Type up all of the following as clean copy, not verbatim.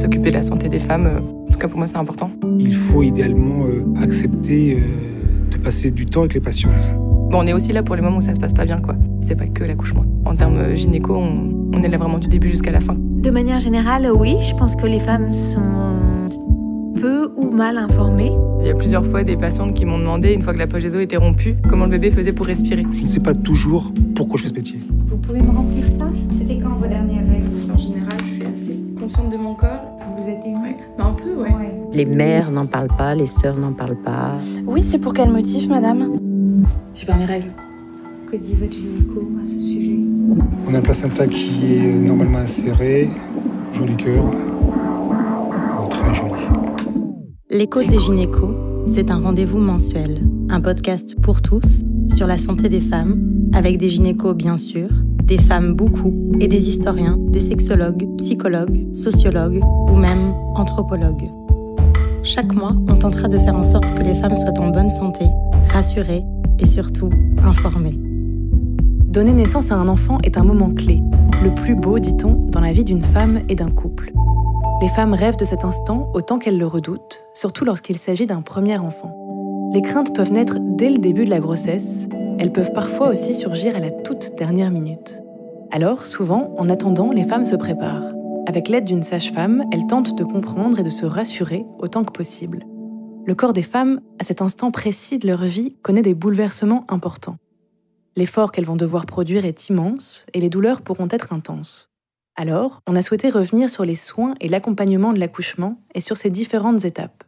s'occuper de la santé des femmes. En tout cas, pour moi, c'est important. Il faut idéalement accepter de passer du temps avec les patientes. Bon, on est aussi là pour les moments où ça se passe pas bien, quoi. C'est pas que l'accouchement. En termes gynéco, on est là vraiment du début jusqu'à la fin. De manière générale, oui, je pense que les femmes sont peu ou mal informées. Il y a plusieurs fois des patientes qui m'ont demandé, une fois que la poche des os était rompue, comment le bébé faisait pour respirer. Je ne sais pas toujours pourquoi je fais ce métier. Vous pouvez me remplir ça? C'était quand vos dernières règles? En général, je suis assez consciente de mon corps. Vous êtes émue? Un peu, ouais. Les mères n'en parlent pas, les sœurs n'en parlent pas. Oui, c'est pour quel motif, madame? J'ai pas mes règles. Que dit votre gynéco à ce sujet? On a un placenta qui est normalement inséré, joli cœur, très joli. L'écho des gynécos, c'est un rendez-vous mensuel, un podcast pour tous sur la santé des femmes, avec des gynécos bien sûr, des femmes beaucoup, et des historiens, des sexologues, psychologues, sociologues ou même anthropologues. Chaque mois, on tentera de faire en sorte que les femmes soient en bonne santé, rassurées et surtout informées. Donner naissance à un enfant est un moment clé, le plus beau, dit-on, dans la vie d'une femme et d'un couple. Les femmes rêvent de cet instant autant qu'elles le redoutent, surtout lorsqu'il s'agit d'un premier enfant. Les craintes peuvent naître dès le début de la grossesse, elles peuvent parfois aussi surgir à la toute dernière minute. Alors, souvent, en attendant, les femmes se préparent. Avec l'aide d'une sage-femme, elles tentent de comprendre et de se rassurer autant que possible. Le corps des femmes, à cet instant précis de leur vie, connaît des bouleversements importants. L'effort qu'elles vont devoir produire est immense et les douleurs pourront être intenses. Alors, on a souhaité revenir sur les soins et l'accompagnement de l'accouchement et sur ses différentes étapes.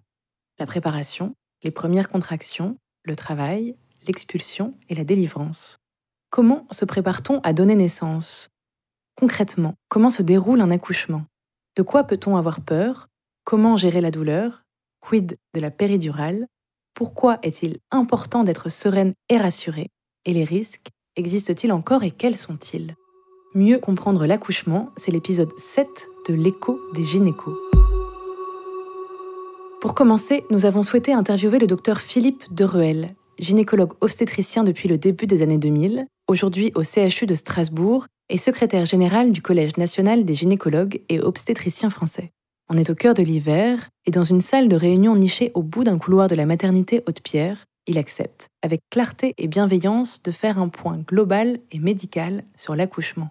La préparation, les premières contractions, le travail, l'expulsion et la délivrance. Comment se prépare-t-on à donner naissance? Concrètement, comment se déroule un accouchement? De quoi peut-on avoir peur? Comment gérer la douleur? Quid de la péridurale? Pourquoi est-il important d'être sereine et rassurée? Et les risques, existent-ils encore et quels sont-ils? Mieux comprendre l'accouchement, c'est l'épisode 7 de l'écho des gynécos. Pour commencer, nous avons souhaité interviewer le docteur Philippe Deruel, gynécologue obstétricien depuis le début des années 2000, aujourd'hui au CHU de Strasbourg et secrétaire général du Collège national des gynécologues et obstétriciens français. On est au cœur de l'hiver et dans une salle de réunion nichée au bout d'un couloir de la maternité Haute-Pierre, il accepte, avec clarté et bienveillance, de faire un point global et médical sur l'accouchement.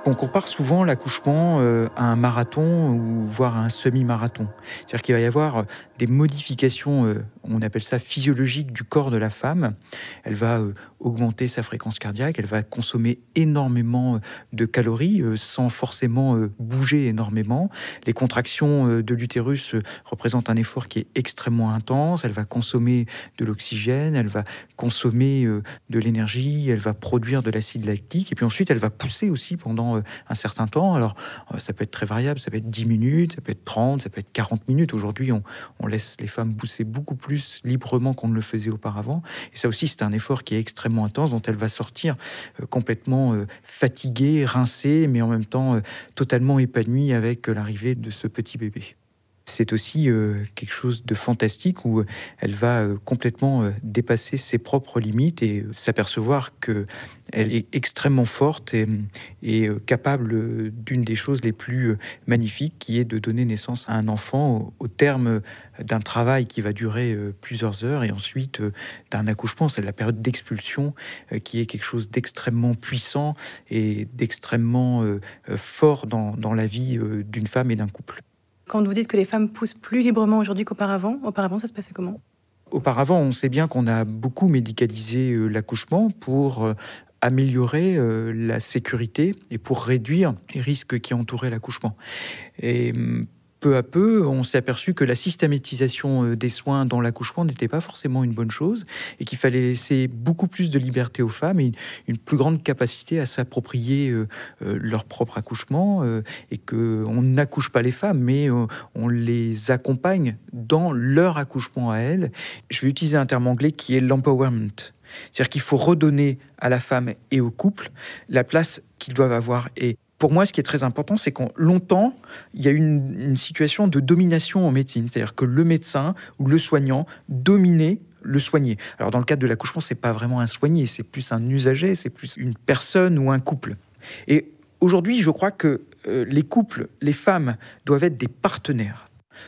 On compare souvent l'accouchement à un marathon ou voire à un semi-marathon. C'est-à-dire qu'il va y avoir des modifications, on appelle ça physiologiques du corps de la femme. Elle va augmenter sa fréquence cardiaque, elle va consommer énormément de calories sans forcément bouger énormément. Les contractions de l'utérus représentent un effort qui est extrêmement intense. Elle va consommer de l'oxygène, elle va consommer de l'énergie, elle va produire de l'acide lactique et puis ensuite elle va pousser aussi pendant un certain temps. Alors ça peut être très variable, ça peut être 10 minutes, ça peut être 30, ça peut être 40 minutes. Aujourd'hui, on laisse les femmes pousser beaucoup plus librement qu'on ne le faisait auparavant. Et ça aussi, c'est un effort qui est extrêmement intense, dont elle va sortir complètement fatiguée, rincée, mais en même temps totalement épanouie avec l'arrivée de ce petit bébé. C'est aussi quelque chose de fantastique où elle va complètement dépasser ses propres limites et s'apercevoir qu'elle est extrêmement forte et capable d'une des choses les plus magnifiques, qui est de donner naissance à un enfant au terme d'un travail qui va durer plusieurs heures et ensuite d'un accouchement. C'est la période d'expulsion qui est quelque chose d'extrêmement puissant et d'extrêmement fort dans la vie d'une femme et d'un couple. Quand vous dites que les femmes poussent plus librement aujourd'hui qu'auparavant, ça se passait comment? Auparavant, on sait bien qu'on a beaucoup médicalisé l'accouchement pour améliorer la sécurité et pour réduire les risques qui entouraient l'accouchement. Et peu à peu, on s'est aperçu que la systématisation des soins dans l'accouchement n'était pas forcément une bonne chose et qu'il fallait laisser beaucoup plus de liberté aux femmes et une plus grande capacité à s'approprier leur propre accouchement et qu'on n'accouche pas les femmes, mais on les accompagne dans leur accouchement à elles. Je vais utiliser un terme anglais qui est l'empowerment. C'est-à-dire qu'il faut redonner à la femme et au couple la place qu'ils doivent avoir. Et pour moi, ce qui est très important, c'est que longtemps, il y a eu une situation de domination en médecine. C'est-à-dire que le médecin ou le soignant dominait le soigné. Alors, dans le cadre de l'accouchement, c'est pas vraiment un soigné, c'est plus un usager, c'est plus une personne ou un couple. Et aujourd'hui, je crois que les couples, les femmes doivent être des partenaires.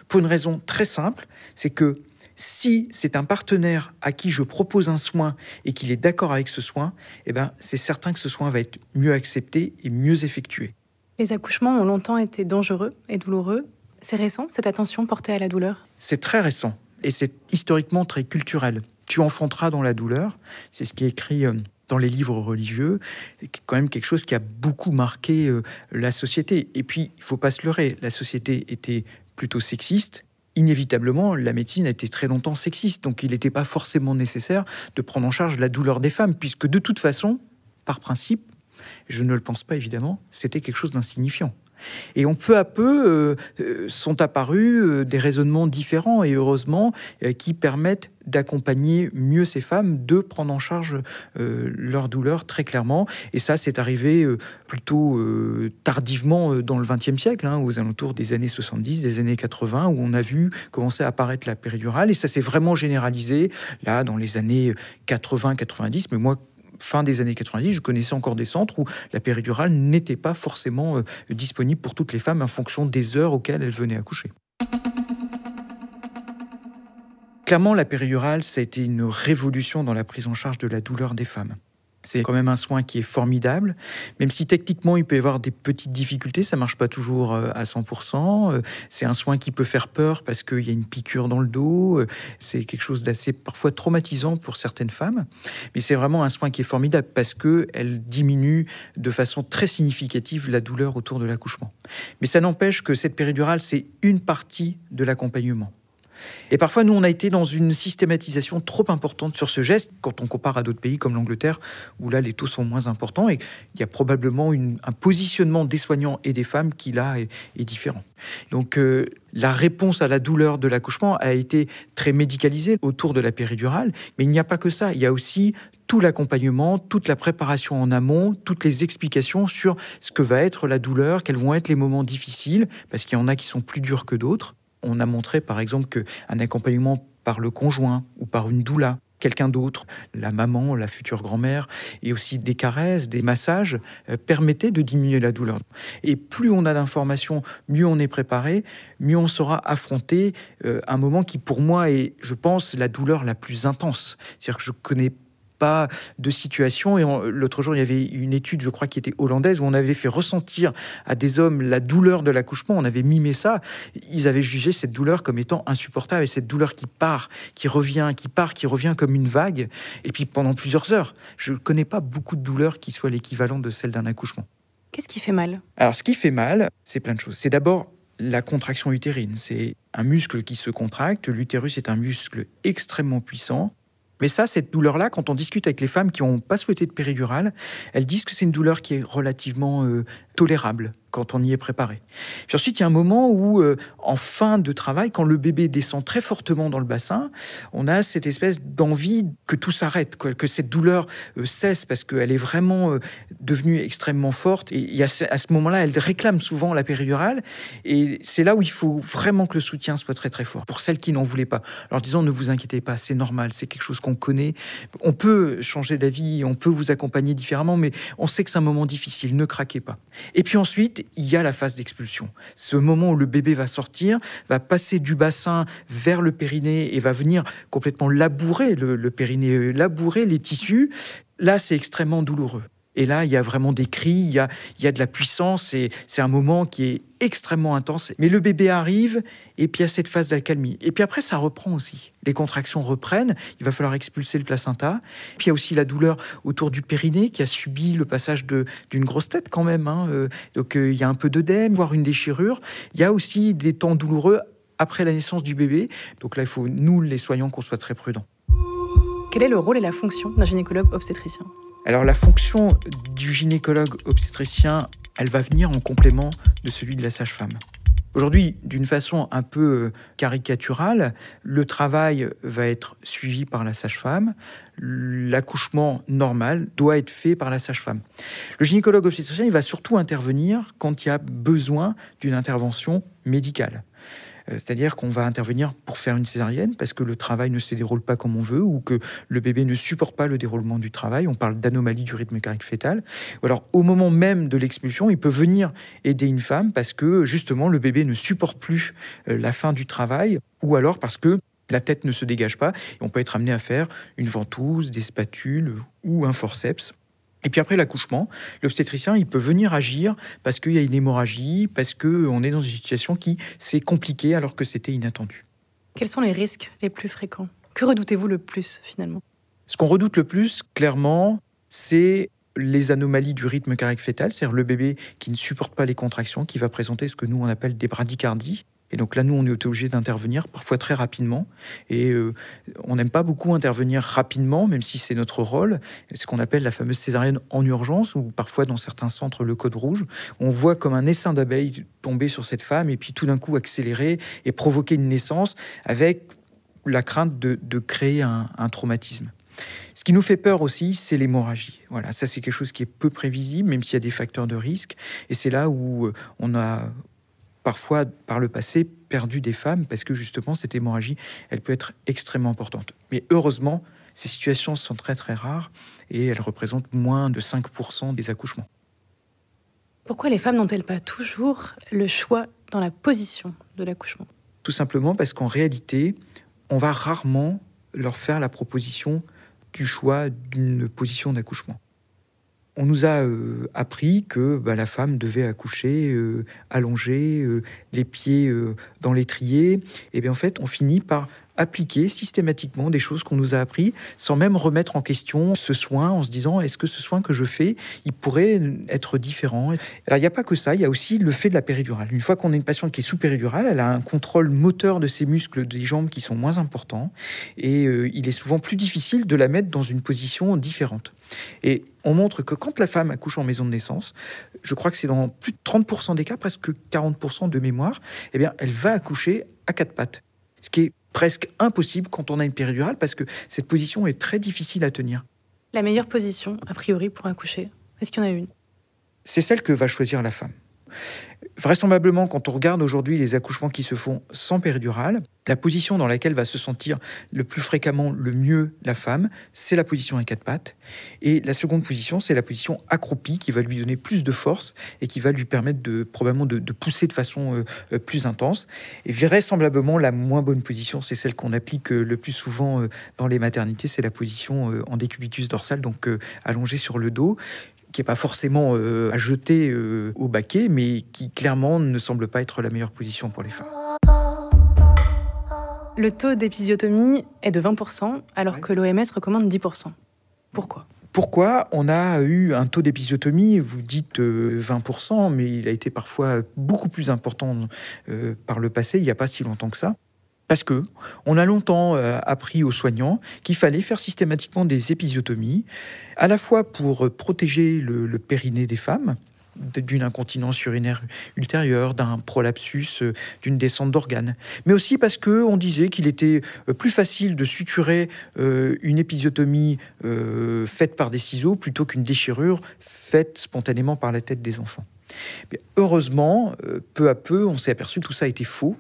Pour une raison très simple, c'est que si c'est un partenaire à qui je propose un soin et qu'il est d'accord avec ce soin, c'est certain que ce soin va être mieux accepté et mieux effectué. Les accouchements ont longtemps été dangereux et douloureux. C'est récent, cette attention portée à la douleur? C'est très récent et c'est historiquement très culturel. Tu enfanteras dans la douleur, c'est ce qui est écrit dans les livres religieux, c'est quand même quelque chose qui a beaucoup marqué la société. Et puis, il ne faut pas se leurrer, la société était plutôt sexiste. Inévitablement, la médecine a été très longtemps sexiste, donc il n'était pas forcément nécessaire de prendre en charge la douleur des femmes, puisque de toute façon, par principe, je ne le pense pas évidemment, c'était quelque chose d'insignifiant. Et peu à peu sont apparus des raisonnements différents et heureusement qui permettent d'accompagner mieux ces femmes, de prendre en charge leur douleur très clairement. Et ça, c'est arrivé plutôt tardivement dans le XXe siècle, aux alentours des années 70, des années 80, où on a vu commencer à apparaître la péridurale. Et ça s'est vraiment généralisé, là, dans les années 80-90. Mais moi, fin des années 90, je connaissais encore des centres où la péridurale n'était pas forcément disponible pour toutes les femmes en fonction des heures auxquelles elles venaient accoucher. Clairement, la péridurale, ça a été une révolution dans la prise en charge de la douleur des femmes. C'est quand même un soin qui est formidable, même si techniquement il peut y avoir des petites difficultés, ça ne marche pas toujours à 100%. C'est un soin qui peut faire peur parce qu'il y a une piqûre dans le dos, c'est quelque chose d'assez parfois traumatisant pour certaines femmes, mais c'est vraiment un soin qui est formidable parce qu'elle diminue de façon très significative la douleur autour de l'accouchement. Mais ça n'empêche que cette péridurale, c'est une partie de l'accompagnement. Et parfois, nous, on a été dans une systématisation trop importante sur ce geste, quand on compare à d'autres pays comme l'Angleterre, où là, les taux sont moins importants, et il y a probablement un positionnement des soignants et des femmes qui, là, est différent. Donc, la réponse à la douleur de l'accouchement a été très médicalisée autour de la péridurale, mais il n'y a pas que ça, il y a aussi tout l'accompagnement, toute la préparation en amont, toutes les explications sur ce que va être la douleur, quels vont être les moments difficiles, parce qu'il y en a qui sont plus durs que d'autres. On a montré, par exemple, qu'un accompagnement par le conjoint ou par une doula, quelqu'un d'autre, la maman, la future grand-mère, et aussi des caresses, des massages, permettaient de diminuer la douleur. Et plus on a d'informations, mieux on est préparé, mieux on saura affronter un moment qui, pour moi, est, je pense, la douleur la plus intense. C'est-à-dire que je connais pas de situation. Et l'autre jour, il y avait une étude, je crois, qui était hollandaise, où on avait fait ressentir à des hommes la douleur de l'accouchement. On avait mimé ça. Ils avaient jugé cette douleur comme étant insupportable. Et cette douleur qui part, qui revient, qui part, qui revient comme une vague. Et puis pendant plusieurs heures. Je ne connais pas beaucoup de douleurs qui soient l'équivalent de celle d'un accouchement. Qu'est-ce qui fait mal? Alors, ce qui fait mal, c'est plein de choses. C'est d'abord la contraction utérine. C'est un muscle qui se contracte. L'utérus est un muscle extrêmement puissant. Mais ça, cette douleur-là, quand on discute avec les femmes qui n'ont pas souhaité de péridurale, elles disent que c'est une douleur qui est relativement tolérable quand on y est préparé. Puis ensuite, il y a un moment où, en fin de travail, quand le bébé descend très fortement dans le bassin, on a cette espèce d'envie que tout s'arrête, que cette douleur cesse, parce qu'elle est vraiment devenue extrêmement forte. Et à ce moment-là, elle réclame souvent la péridurale. Et c'est là où il faut vraiment que le soutien soit très très fort, pour celles qui n'en voulaient pas. Alors disons, ne vous inquiétez pas, c'est normal, c'est quelque chose qu'on connaît. On peut changer d'avis, on peut vous accompagner différemment, mais on sait que c'est un moment difficile, ne craquez pas. Et puis ensuite, il y a la phase d'expulsion. Ce moment où le bébé va sortir, va passer du bassin vers le périnée et va venir complètement labourer le périnée, labourer les tissus. Là, c'est extrêmement douloureux. Et là, il y a vraiment des cris, il y a de la puissance, et c'est un moment qui est extrêmement intense. Mais le bébé arrive, et puis il y a cette phase d'accalmie. Et puis après, ça reprend aussi. Les contractions reprennent, il va falloir expulser le placenta. Puis il y a aussi la douleur autour du périnée qui a subi le passage d'une grosse tête quand même. Donc il y a un peu d'œdème, voire une déchirure. Il y a aussi des temps douloureux après la naissance du bébé. Donc là, il faut, nous, les soignants, qu'on soit très prudents. Quel est le rôle et la fonction d'un gynécologue obstétricien ? Alors la fonction du gynécologue obstétricien, elle va venir en complément de celui de la sage-femme. Aujourd'hui, d'une façon un peu caricaturale, le travail va être suivi par la sage-femme. L'accouchement normal doit être fait par la sage-femme. Le gynécologue obstétricien, il va surtout intervenir quand il y a besoin d'une intervention médicale. C'est-à-dire qu'on va intervenir pour faire une césarienne parce que le travail ne se déroule pas comme on veut ou que le bébé ne supporte pas le déroulement du travail. On parle d'anomalie du rythme cardiaque fœtal. Ou alors, au moment même de l'expulsion, il peut venir aider une femme parce que, justement, le bébé ne supporte plus la fin du travail ou alors parce que la tête ne se dégage pas et on peut être amené à faire une ventouse, des spatules ou un forceps. Et puis après l'accouchement, l'obstétricien, il peut venir agir parce qu'il y a une hémorragie, parce qu'on est dans une situation qui s'est compliquée alors que c'était inattendu. Quels sont les risques les plus fréquents? Que redoutez-vous le plus, finalement? Ce qu'on redoute le plus, clairement, c'est les anomalies du rythme cardiaque fœtal, c'est-à-dire le bébé qui ne supporte pas les contractions, qui va présenter ce que nous, on appelle des bradycardies. Et donc là, nous, on est obligé d'intervenir, parfois très rapidement. Et on n'aime pas beaucoup intervenir rapidement, même si c'est notre rôle. C'est ce qu'on appelle la fameuse césarienne en urgence, ou parfois dans certains centres, le code rouge. On voit comme un essaim d'abeilles tomber sur cette femme, et puis tout d'un coup accélérer et provoquer une naissance avec la crainte de créer un traumatisme. Ce qui nous fait peur aussi, c'est l'hémorragie. Voilà, ça c'est quelque chose qui est peu prévisible, même s'il y a des facteurs de risque. Et c'est là où on a parfois, par le passé, perdu des femmes parce que justement, cette hémorragie, elle peut être extrêmement importante. Mais heureusement, ces situations sont très très rares et elles représentent moins de 5% des accouchements. Pourquoi les femmes n'ont-elles pas toujours le choix dans la position de l'accouchement? Tout simplement parce qu'en réalité, on va rarement leur faire la proposition du choix d'une position d'accouchement. On nous a appris que la femme devait accoucher allongée, les pieds dans l'étrier. Et bien en fait, on finit par appliquer systématiquement des choses qu'on nous a appris sans même remettre en question ce soin en se disant est-ce que ce soin que je fais, il pourrait être différent. Alors il n'y a pas que ça, il y a aussi le fait de la péridurale. Une fois qu'on a une patiente qui est sous péridurale, elle a un contrôle moteur de ses muscles des jambes qui sont moins importants et il est souvent plus difficile de la mettre dans une position différente. Et on montre que quand la femme accouche en maison de naissance, je crois que c'est dans plus de 30% des cas, presque 40% de mémoire, eh bien elle va accoucher à quatre pattes. Ce qui est presque impossible quand on a une péridurale parce que cette position est très difficile à tenir. La meilleure position, a priori, pour accoucher, est-ce qu'il y en a une? C'est celle que va choisir la femme. Vraisemblablement, quand on regarde aujourd'hui les accouchements qui se font sans péridurale, la position dans laquelle va se sentir le plus fréquemment le mieux la femme, c'est la position à quatre pattes. Et la seconde position, c'est la position accroupie qui va lui donner plus de force et qui va lui permettre probablement de pousser de façon plus intense. Et vraisemblablement, la moins bonne position, c'est celle qu'on applique le plus souvent dans les maternités, c'est la position en décubitus dorsal, donc allongée sur le dos, qui n'est pas forcément à jeter au baquet, mais qui clairement ne semble pas être la meilleure position pour les femmes. Le taux d'épisiotomie est de 20%, alors que l'OMS recommande 10%. Pourquoi ? Pourquoi on a eu un taux d'épisiotomie, vous dites 20%, mais il a été parfois beaucoup plus important par le passé, il n'y a pas si longtemps que ça. Parce que on a longtemps appris aux soignants qu'il fallait faire systématiquement des épisiotomies, à la fois pour protéger le périnée des femmes, d'une incontinence urinaire ultérieure, d'un prolapsus, d'une descente d'organes, mais aussi parce qu'on disait qu'il était plus facile de suturer une épisiotomie faite par des ciseaux plutôt qu'une déchirure faite spontanément par la tête des enfants. Mais heureusement, peu à peu, on s'est aperçu que tout ça était faux.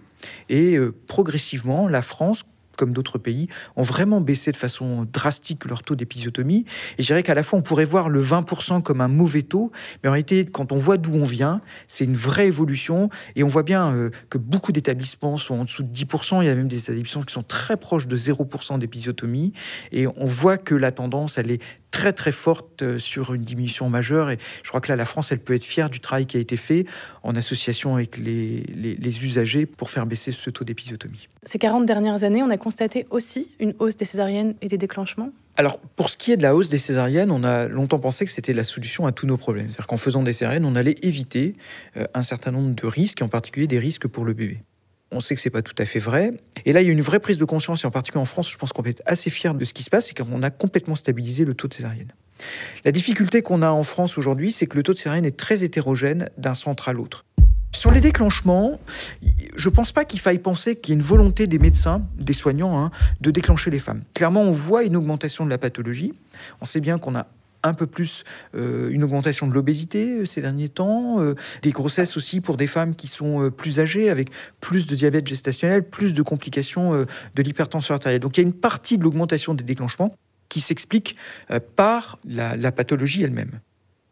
Et progressivement, la France, comme d'autres pays, ont vraiment baissé de façon drastique leur taux d'épisiotomie. Et je dirais qu'à la fois, on pourrait voir le 20% comme un mauvais taux, mais en réalité, quand on voit d'où on vient, c'est une vraie évolution. Et on voit bien que beaucoup d'établissements sont en dessous de 10%. Il y a même des établissements qui sont très proches de 0% d'épisiotomie. Et on voit que la tendance, elle est très très forte sur une diminution majeure. Et je crois que là, la France, elle peut être fière du travail qui a été fait en association avec les usagers pour faire baisser ce taux d'épisiotomie. Ces 40 dernières années, on a constaté aussi une hausse des césariennes et des déclenchements. Alors, pour ce qui est de la hausse des césariennes, on a longtemps pensé que c'était la solution à tous nos problèmes. C'est-à-dire qu'en faisant des césariennes, on allait éviter un certain nombre de risques, et en particulier des risques pour le bébé. On sait que c'est pas tout à fait vrai. Et là, il y a une vraie prise de conscience, et en particulier en France, je pense qu'on peut être assez fiers de ce qui se passe, c'est qu'on a complètement stabilisé le taux de césarienne. La difficulté qu'on a en France aujourd'hui, c'est que le taux de césarienne est très hétérogène d'un centre à l'autre. Sur les déclenchements, je ne pense pas qu'il faille penser qu'il y ait une volonté des médecins, des soignants, de déclencher les femmes. Clairement, on voit une augmentation de la pathologie. On sait bien qu'on a un peu plus une augmentation de l'obésité ces derniers temps, des grossesses aussi pour des femmes qui sont plus âgées, avec plus de diabète gestationnel, plus de complications de l'hypertension artérielle. Donc il y a une partie de l'augmentation des déclenchements qui s'explique par la pathologie elle-même.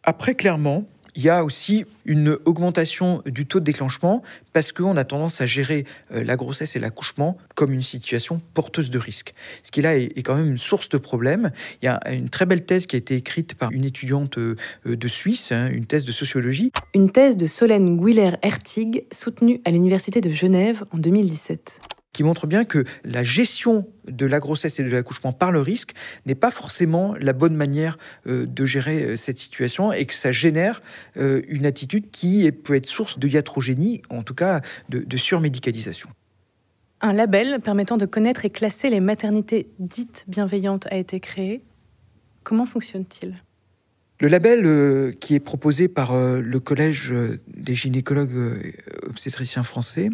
Après, clairement, il y a aussi une augmentation du taux de déclenchement parce qu'on a tendance à gérer la grossesse et l'accouchement comme une situation porteuse de risque. Ce qui là est quand même une source de problème. Il y a une très belle thèse qui a été écrite par une étudiante de Suisse, une thèse de sociologie. Une thèse de Solène Guiller-Hertig, soutenue à l'Université de Genève en 2017. Qui montre bien que la gestion de la grossesse et de l'accouchement par le risque n'est pas forcément la bonne manière de gérer cette situation et que ça génère une attitude qui peut être source de iatrogénie, en tout cas de surmédicalisation. Un label permettant de connaître et classer les maternités dites bienveillantes a été créé. Comment fonctionne-t-il ? Le label qui est proposé par le Collège des gynécologues obstétriciens français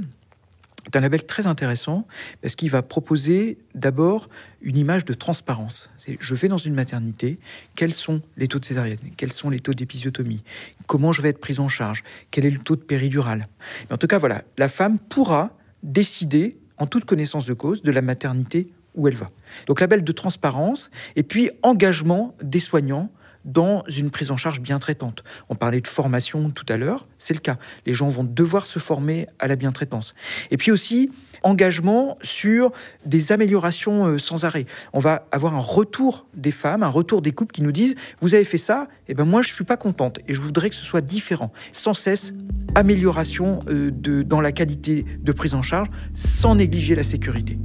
est un label très intéressant parce qu'il va proposer d'abord une image de transparence. Je vais dans une maternité, quels sont les taux de césarienne, quels sont les taux d'épisiotomie, comment je vais être prise en charge, quel est le taux de péridurale. Mais en tout cas, voilà, la femme pourra décider en toute connaissance de cause de la maternité où elle va. Donc label de transparence et puis engagement des soignants dans une prise en charge bien traitante. On parlait de formation tout à l'heure, c'est le cas. Les gens vont devoir se former à la bientraitance. Et puis aussi, engagement sur des améliorations sans arrêt. On va avoir un retour des femmes, un retour des couples qui nous disent « Vous avez fait ça, et ben moi je ne suis pas contente et je voudrais que ce soit différent. » Sans cesse, amélioration dans la qualité de prise en charge, sans négliger la sécurité.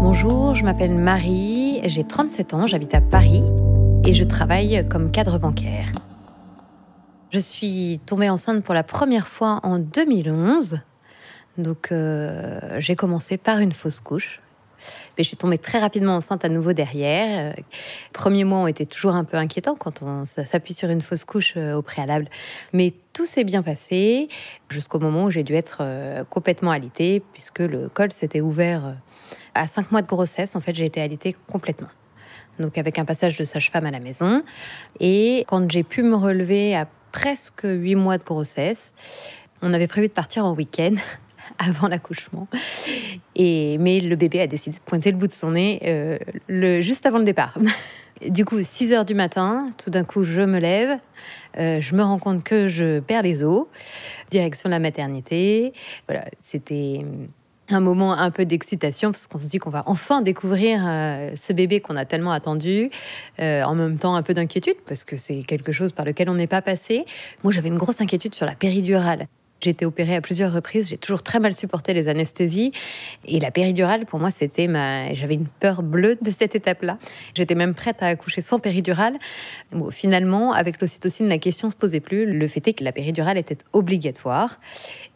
Bonjour, je m'appelle Marie, j'ai 37 ans, j'habite à Paris et je travaille comme cadre bancaire. Je suis tombée enceinte pour la première fois en 2011, donc j'ai commencé par une fausse couche. Mais je suis tombée très rapidement enceinte à nouveau derrière. Les premiers mois ont été toujours un peu inquiétants quand on s'appuie sur une fausse couche au préalable. Mais tout s'est bien passé jusqu'au moment où j'ai dû être complètement alitée puisque le col s'était ouvert à 5 mois de grossesse. En fait, j'ai été alitée complètement. Donc avec un passage de sage-femme à la maison. Et quand j'ai pu me relever à presque 8 mois de grossesse, on avait prévu de partir en week-end avant l'accouchement. Mais le bébé a décidé de pointer le bout de son nez juste avant le départ. Du coup, 6h du matin, tout d'un coup, je me lève. Je me rends compte que je perds les os. Direction la maternité. Voilà, c'était un moment un peu d'excitation parce qu'on se dit qu'on va enfin découvrir ce bébé qu'on a tellement attendu. En même temps, un peu d'inquiétude parce que c'est quelque chose par lequel on n'est pas passé. Moi, j'avais une grosse inquiétude sur la péridurale. J'ai été opérée à plusieurs reprises, j'ai toujours très mal supporté les anesthésies. Et la péridurale, pour moi, j'avais une peur bleue de cette étape-là. J'étais même prête à accoucher sans péridurale. Bon, finalement, avec l'ocytocine, la question ne se posait plus. Le fait est que la péridurale était obligatoire.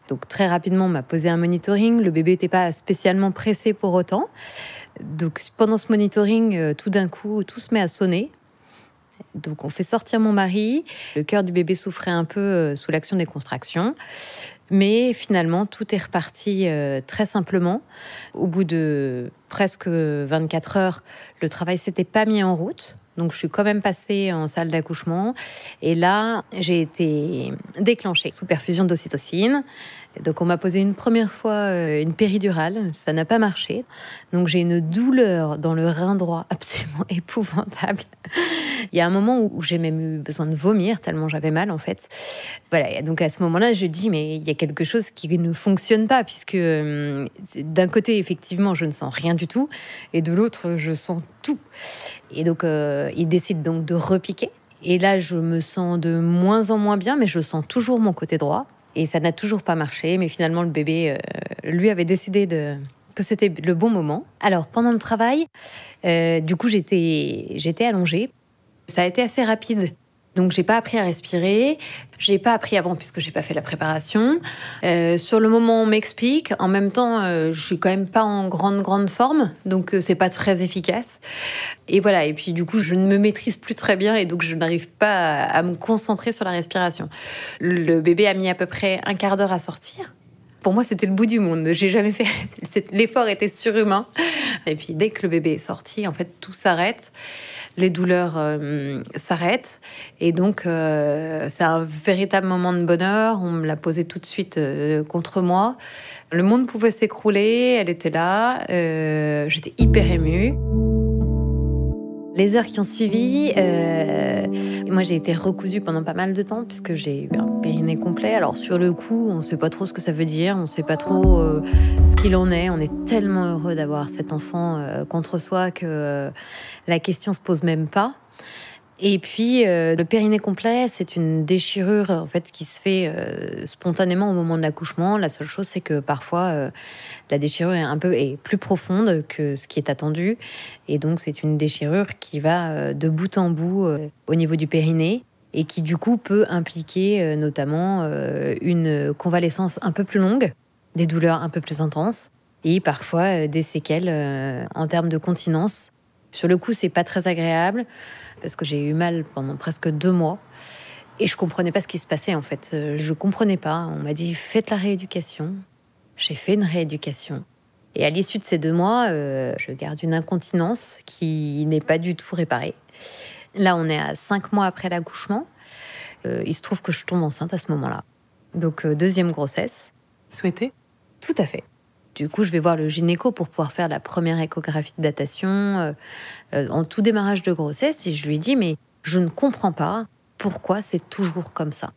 Donc très rapidement, on m'a posé un monitoring. Le bébé n'était pas spécialement pressé pour autant. Donc pendant ce monitoring, tout d'un coup, tout se met à sonner. Donc on fait sortir mon mari. Le cœur du bébé souffrait un peu sous l'action des contractions. Mais finalement, tout est reparti très simplement. Au bout de presque 24 heures, le travail s'était pas mis en route. Donc je suis quand même passée en salle d'accouchement. Et là, j'ai été déclenchée sous perfusion d'ocytocine. Donc on m'a posé une première fois une péridurale, ça n'a pas marché. Donc j'ai une douleur dans le rein droit absolument épouvantable. Il y a un moment où j'ai même eu besoin de vomir tellement j'avais mal en fait. Voilà, et donc à ce moment-là, je dis mais il y a quelque chose qui ne fonctionne pas puisque d'un côté effectivement je ne sens rien du tout et de l'autre je sens tout. Et donc il décide donc de repiquer. Et là je me sens de moins en moins bien, mais je sens toujours mon côté droit. Et ça n'a toujours pas marché, mais finalement, le bébé, lui, avait décidé que c'était le bon moment. Alors, pendant le travail, du coup, j'étais allongée. Ça a été assez rapide. Donc, j'ai pas appris à respirer. J'ai pas appris avant, puisque j'ai pas fait la préparation. Sur le moment, on m'explique. En même temps, je suis quand même pas en grande forme. Donc, c'est pas très efficace. Et voilà. Et puis, du coup, je ne me maîtrise plus très bien. Et donc, je n'arrive pas à me concentrer sur la respiration. Le bébé a mis à peu près un quart d'heure à sortir. Pour moi, c'était le bout du monde. J'ai jamais fait. L'effort était surhumain. Et puis, dès que le bébé est sorti, en fait, tout s'arrête. Les douleurs s'arrêtent. Et donc, c'est un véritable moment de bonheur. On me l'a posé tout de suite contre moi. Le monde pouvait s'écrouler. Elle était là. J'étais hyper émue. Les heures qui ont suivi, moi j'ai été recousue pendant pas mal de temps puisque j'ai eu un périnée complet. Alors sur le coup, on ne sait pas trop ce que ça veut dire, on ne sait pas trop ce qu'il en est. On est tellement heureux d'avoir cet enfant contre soi que la question se pose même pas. Et puis le périnée complet, c'est une déchirure en fait qui se fait spontanément au moment de l'accouchement. La seule chose, c'est que parfois la déchirure est plus profonde que ce qui est attendu, et donc c'est une déchirure qui va de bout en bout au niveau du périnée et qui du coup peut impliquer notamment une convalescence un peu plus longue, des douleurs un peu plus intenses et parfois des séquelles en termes de continence. Sur le coup, c'est pas très agréable parce que j'ai eu mal pendant presque 2 mois et je comprenais pas ce qui se passait en fait. Je comprenais pas. On m'a dit faites la rééducation. J'ai fait une rééducation. Et à l'issue de ces 2 mois, je garde une incontinence qui n'est pas du tout réparée. Là, on est à 5 mois après l'accouchement. Il se trouve que je tombe enceinte à ce moment-là. Donc, 2e grossesse. Souhaité ? Tout à fait. Du coup, je vais voir le gynéco pour pouvoir faire la première échographie de datation en tout démarrage de grossesse. Et je lui dis, mais je ne comprends pas pourquoi c'est toujours comme ça.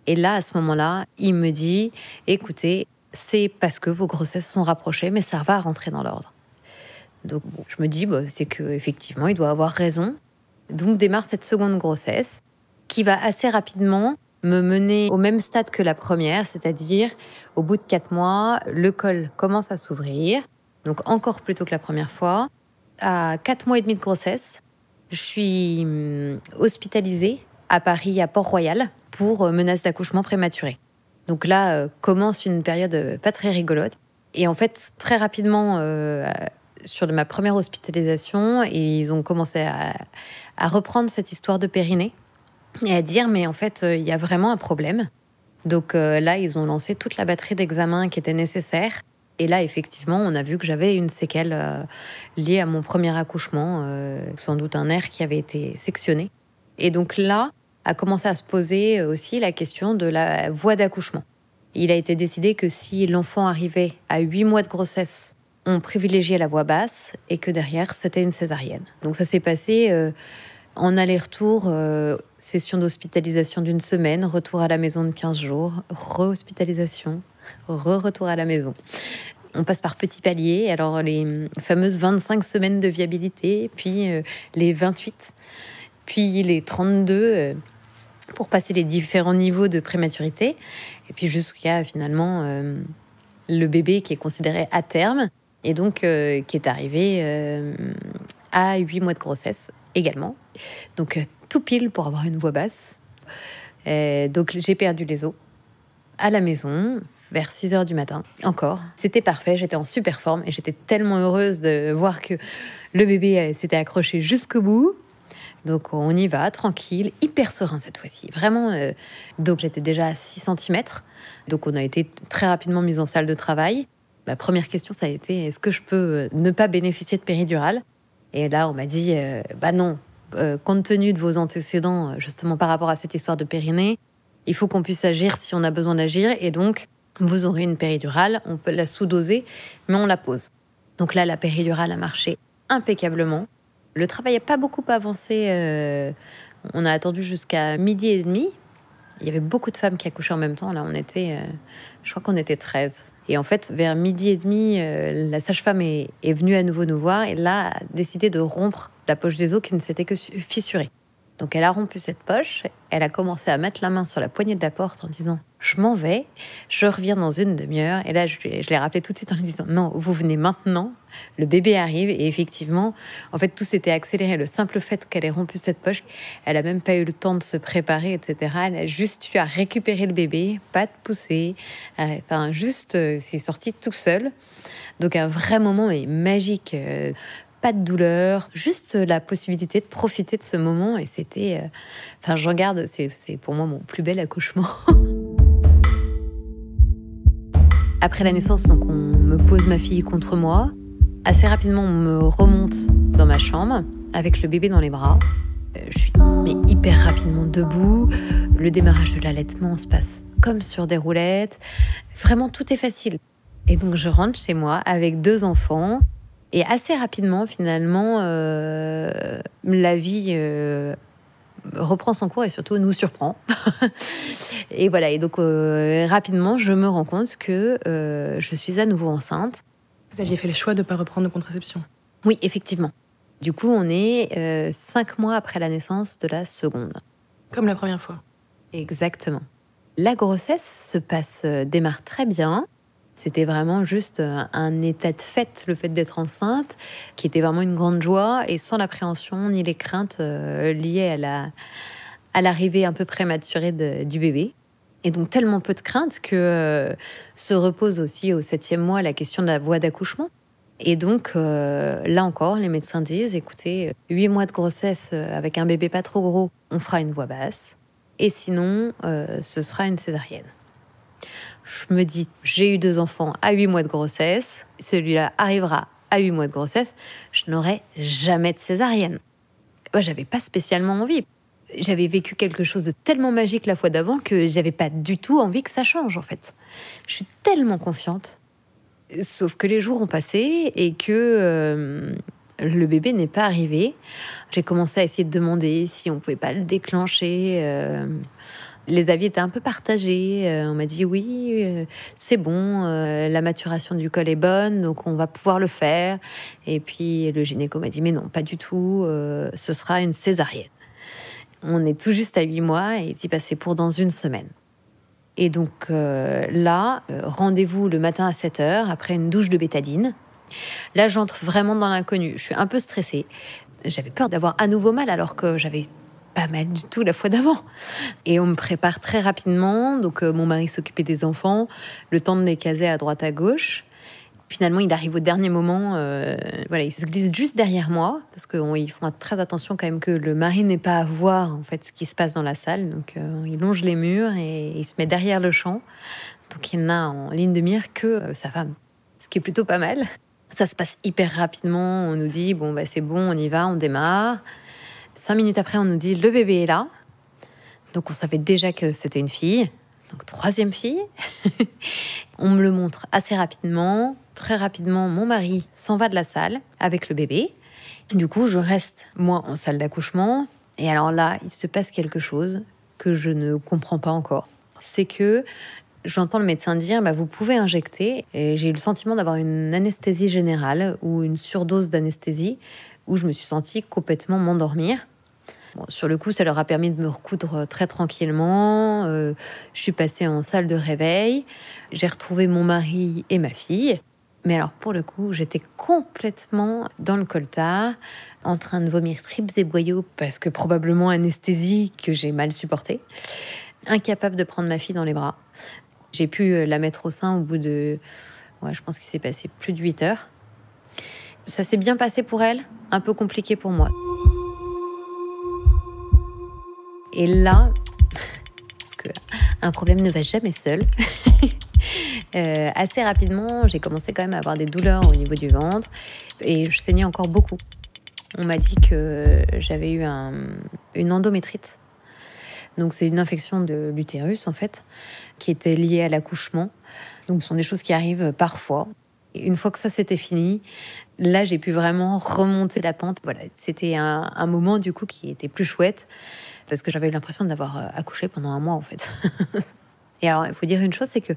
Et là, à ce moment-là, il me dit, écoutez, c'est parce que vos grossesses sont rapprochées, mais ça va rentrer dans l'ordre. Donc, je me dis, c'est qu'effectivement, il doit avoir raison. Donc, démarre cette 2e grossesse qui va assez rapidement me mener au même stade que la première, c'est-à-dire au bout de 4 mois, le col commence à s'ouvrir, donc encore plus tôt que la première fois. À 4 mois et demi de grossesse, je suis hospitalisée à Paris, à Port-Royal, pour menace d'accouchement prématuré. Donc là, commence une période pas très rigolote. Et en fait, très rapidement, sur ma première hospitalisation, ils ont commencé à reprendre cette histoire de périnée et à dire, mais en fait, il y a vraiment un problème. Donc là, ils ont lancé toute la batterie d'examens qui était nécessaire. Et là, effectivement, on a vu que j'avais une séquelle liée à mon premier accouchement, sans doute un nerf qui avait été sectionné. Et donc là, a commencé à se poser aussi la question de la voie d'accouchement. Il a été décidé que si l'enfant arrivait à 8 mois de grossesse, on privilégiait la voie basse et que derrière, c'était une césarienne. Donc ça s'est passé en aller-retour, session d'hospitalisation d'1 semaine, retour à la maison de 15 jours, re-hospitalisation, retour à la maison. On passe par petits paliers, alors les fameuses 25 semaines de viabilité, puis les 28, puis les 32, pour passer les différents niveaux de prématurité, et puis jusqu'à finalement le bébé qui est considéré à terme, et donc qui est arrivé à 8 mois de grossesse également. Donc tout pile pour avoir une voix basse. Donc j'ai perdu les os à la maison, vers 6h du matin, encore. C'était parfait, j'étais en super forme et j'étais tellement heureuse de voir que le bébé s'était accroché jusqu'au bout. Donc on y va, tranquille, hyper serein cette fois-ci, vraiment. Donc j'étais déjà à 6 cm, donc on a été très rapidement mise en salle de travail. Ma première question, ça a été, est-ce que je peux ne pas bénéficier de péridurale ? Et là, on m'a dit, non, compte tenu de vos antécédents, justement par rapport à cette histoire de périnée, il faut qu'on puisse agir si on a besoin d'agir, et donc vous aurez une péridurale, on peut la sous-doser, mais on la pose. Donc là, la péridurale a marché impeccablement. Le travail n'a pas beaucoup avancé. On a attendu jusqu'à 12h30. Il y avait beaucoup de femmes qui accouchaient en même temps. Là, je crois qu'on était 13. Et en fait, vers 12h30, la sage-femme est venue à nouveau nous voir et là, a décidé de rompre la poche des os qui ne s'était que fissurée. Donc, elle a rompu cette poche. Elle a commencé à mettre la main sur la poignée de la porte en disant « Je m'en vais, je reviens dans 1 demi-heure. » Et là, je l'ai rappelé tout de suite en lui disant « Non, vous venez maintenant. Le bébé arrive. » Et effectivement, en fait, tout s'était accéléré. Le simple fait qu'elle ait rompu cette poche, elle n'a même pas eu le temps de se préparer, etc. Elle a juste eu à récupérer le bébé, pas de poussée. C'est sorti tout seul. Donc, un vrai moment magique. Pas de douleur, juste la possibilité de profiter de ce moment. Et c'était... j'en garde, c'est pour moi mon plus bel accouchement. Après la naissance, donc, on me pose ma fille contre moi. Assez rapidement, on me remonte dans ma chambre avec le bébé dans les bras. Je suis hyper rapidement debout. Le démarrage de l'allaitement se passe comme sur des roulettes. Vraiment, tout est facile. Et donc, je rentre chez moi avec 2 enfants. Et assez rapidement, finalement, la vie reprend son cours et surtout nous surprend. Et voilà. Et donc, rapidement, je me rends compte que je suis à nouveau enceinte. Vous aviez fait le choix de ne pas reprendre de contraception? Oui, effectivement. Du coup, on est 5 mois après la naissance de la seconde. Comme la première fois. Exactement. La grossesse démarre très bien. C'était vraiment juste un état de fait, le fait d'être enceinte, qui était vraiment une grande joie et sans l'appréhension ni les craintes liées à l'arrivée un peu prématurée du bébé. Et donc tellement peu de craintes que se repose aussi au 7e mois la question de la voie d'accouchement. Et donc là encore, les médecins disent, écoutez, 8 mois de grossesse avec un bébé pas trop gros, on fera une voie basse. Et sinon, ce sera une césarienne. Je me dis, j'ai eu 2 enfants à 8 mois de grossesse. Celui-là arrivera à 8 mois de grossesse. Je n'aurai jamais de césarienne. Moi, j'avais pas spécialement envie. J'avais vécu quelque chose de tellement magique la fois d'avant que j'avais pas du tout envie que ça change, en fait. Je suis tellement confiante. Sauf que les jours ont passé et que le bébé n'est pas arrivé. J'ai commencé à essayer de demander si on pouvait pas le déclencher. Les avis étaient un peu partagés. On m'a dit oui, c'est bon, la maturation du col est bonne, donc on va pouvoir le faire. Et puis le gynéco m'a dit mais non, pas du tout, ce sera une césarienne. On est tout juste à 8 mois et il dit c'est pour dans 1 semaine. Et donc là, rendez-vous le matin à 7h après une douche de bétadine. Là, j'entre vraiment dans l'inconnu. Je suis un peu stressée. J'avais peur d'avoir à nouveau mal alors que j'avais pas mal du tout la fois d'avant. Et on me prépare très rapidement. Donc mon mari s'occupait des enfants, le temps de les caser à droite à gauche. Finalement, il arrive au dernier moment. Il se glisse juste derrière moi parce qu'ils font très attention quand même que le mari n'ait pas à voir en fait ce qui se passe dans la salle. Donc il longe les murs et il se met derrière le champ. Donc il n'a en ligne de mire que sa femme, ce qui est plutôt pas mal. Ça se passe hyper rapidement. On nous dit c'est bon, on y va, on démarre. 5 minutes après, on nous dit le bébé est là. Donc on savait déjà que c'était une fille. Donc 3e fille. On me le montre assez rapidement. Très rapidement, mon mari s'en va de la salle avec le bébé. Du coup, je reste, moi, en salle d'accouchement. Et alors là, il se passe quelque chose que je ne comprends pas encore. C'est que j'entends le médecin dire vous pouvez injecter. Et j'ai eu le sentiment d'avoir une anesthésie générale ou une surdose d'anesthésie où je me suis sentie complètement m'endormir. Sur le coup, ça leur a permis de me recoudre très tranquillement. Je suis passée en salle de réveil. J'ai retrouvé mon mari et ma fille. Mais alors, pour le coup, j'étais complètement dans le coltard, en train de vomir tripes et boyaux parce que probablement anesthésie que j'ai mal supportée. Incapable de prendre ma fille dans les bras. J'ai pu la mettre au sein au bout de... je pense qu'il s'est passé plus de 8 heures. Ça s'est bien passé pour elle, un peu compliqué pour moi. Et là, parce qu'un problème ne va jamais seul, assez rapidement, j'ai commencé quand même à avoir des douleurs au niveau du ventre et je saignais encore beaucoup. On m'a dit que j'avais eu une endométrite. Donc c'est une infection de l'utérus en fait, qui était liée à l'accouchement. Donc ce sont des choses qui arrivent parfois. Et une fois que ça c'était fini, là j'ai pu vraiment remonter la pente. Voilà, c'était un moment du coup qui était plus chouette parce que j'avais eu l'impression d'avoir accouché pendant 1 mois en fait. Et alors il faut dire une chose, c'est que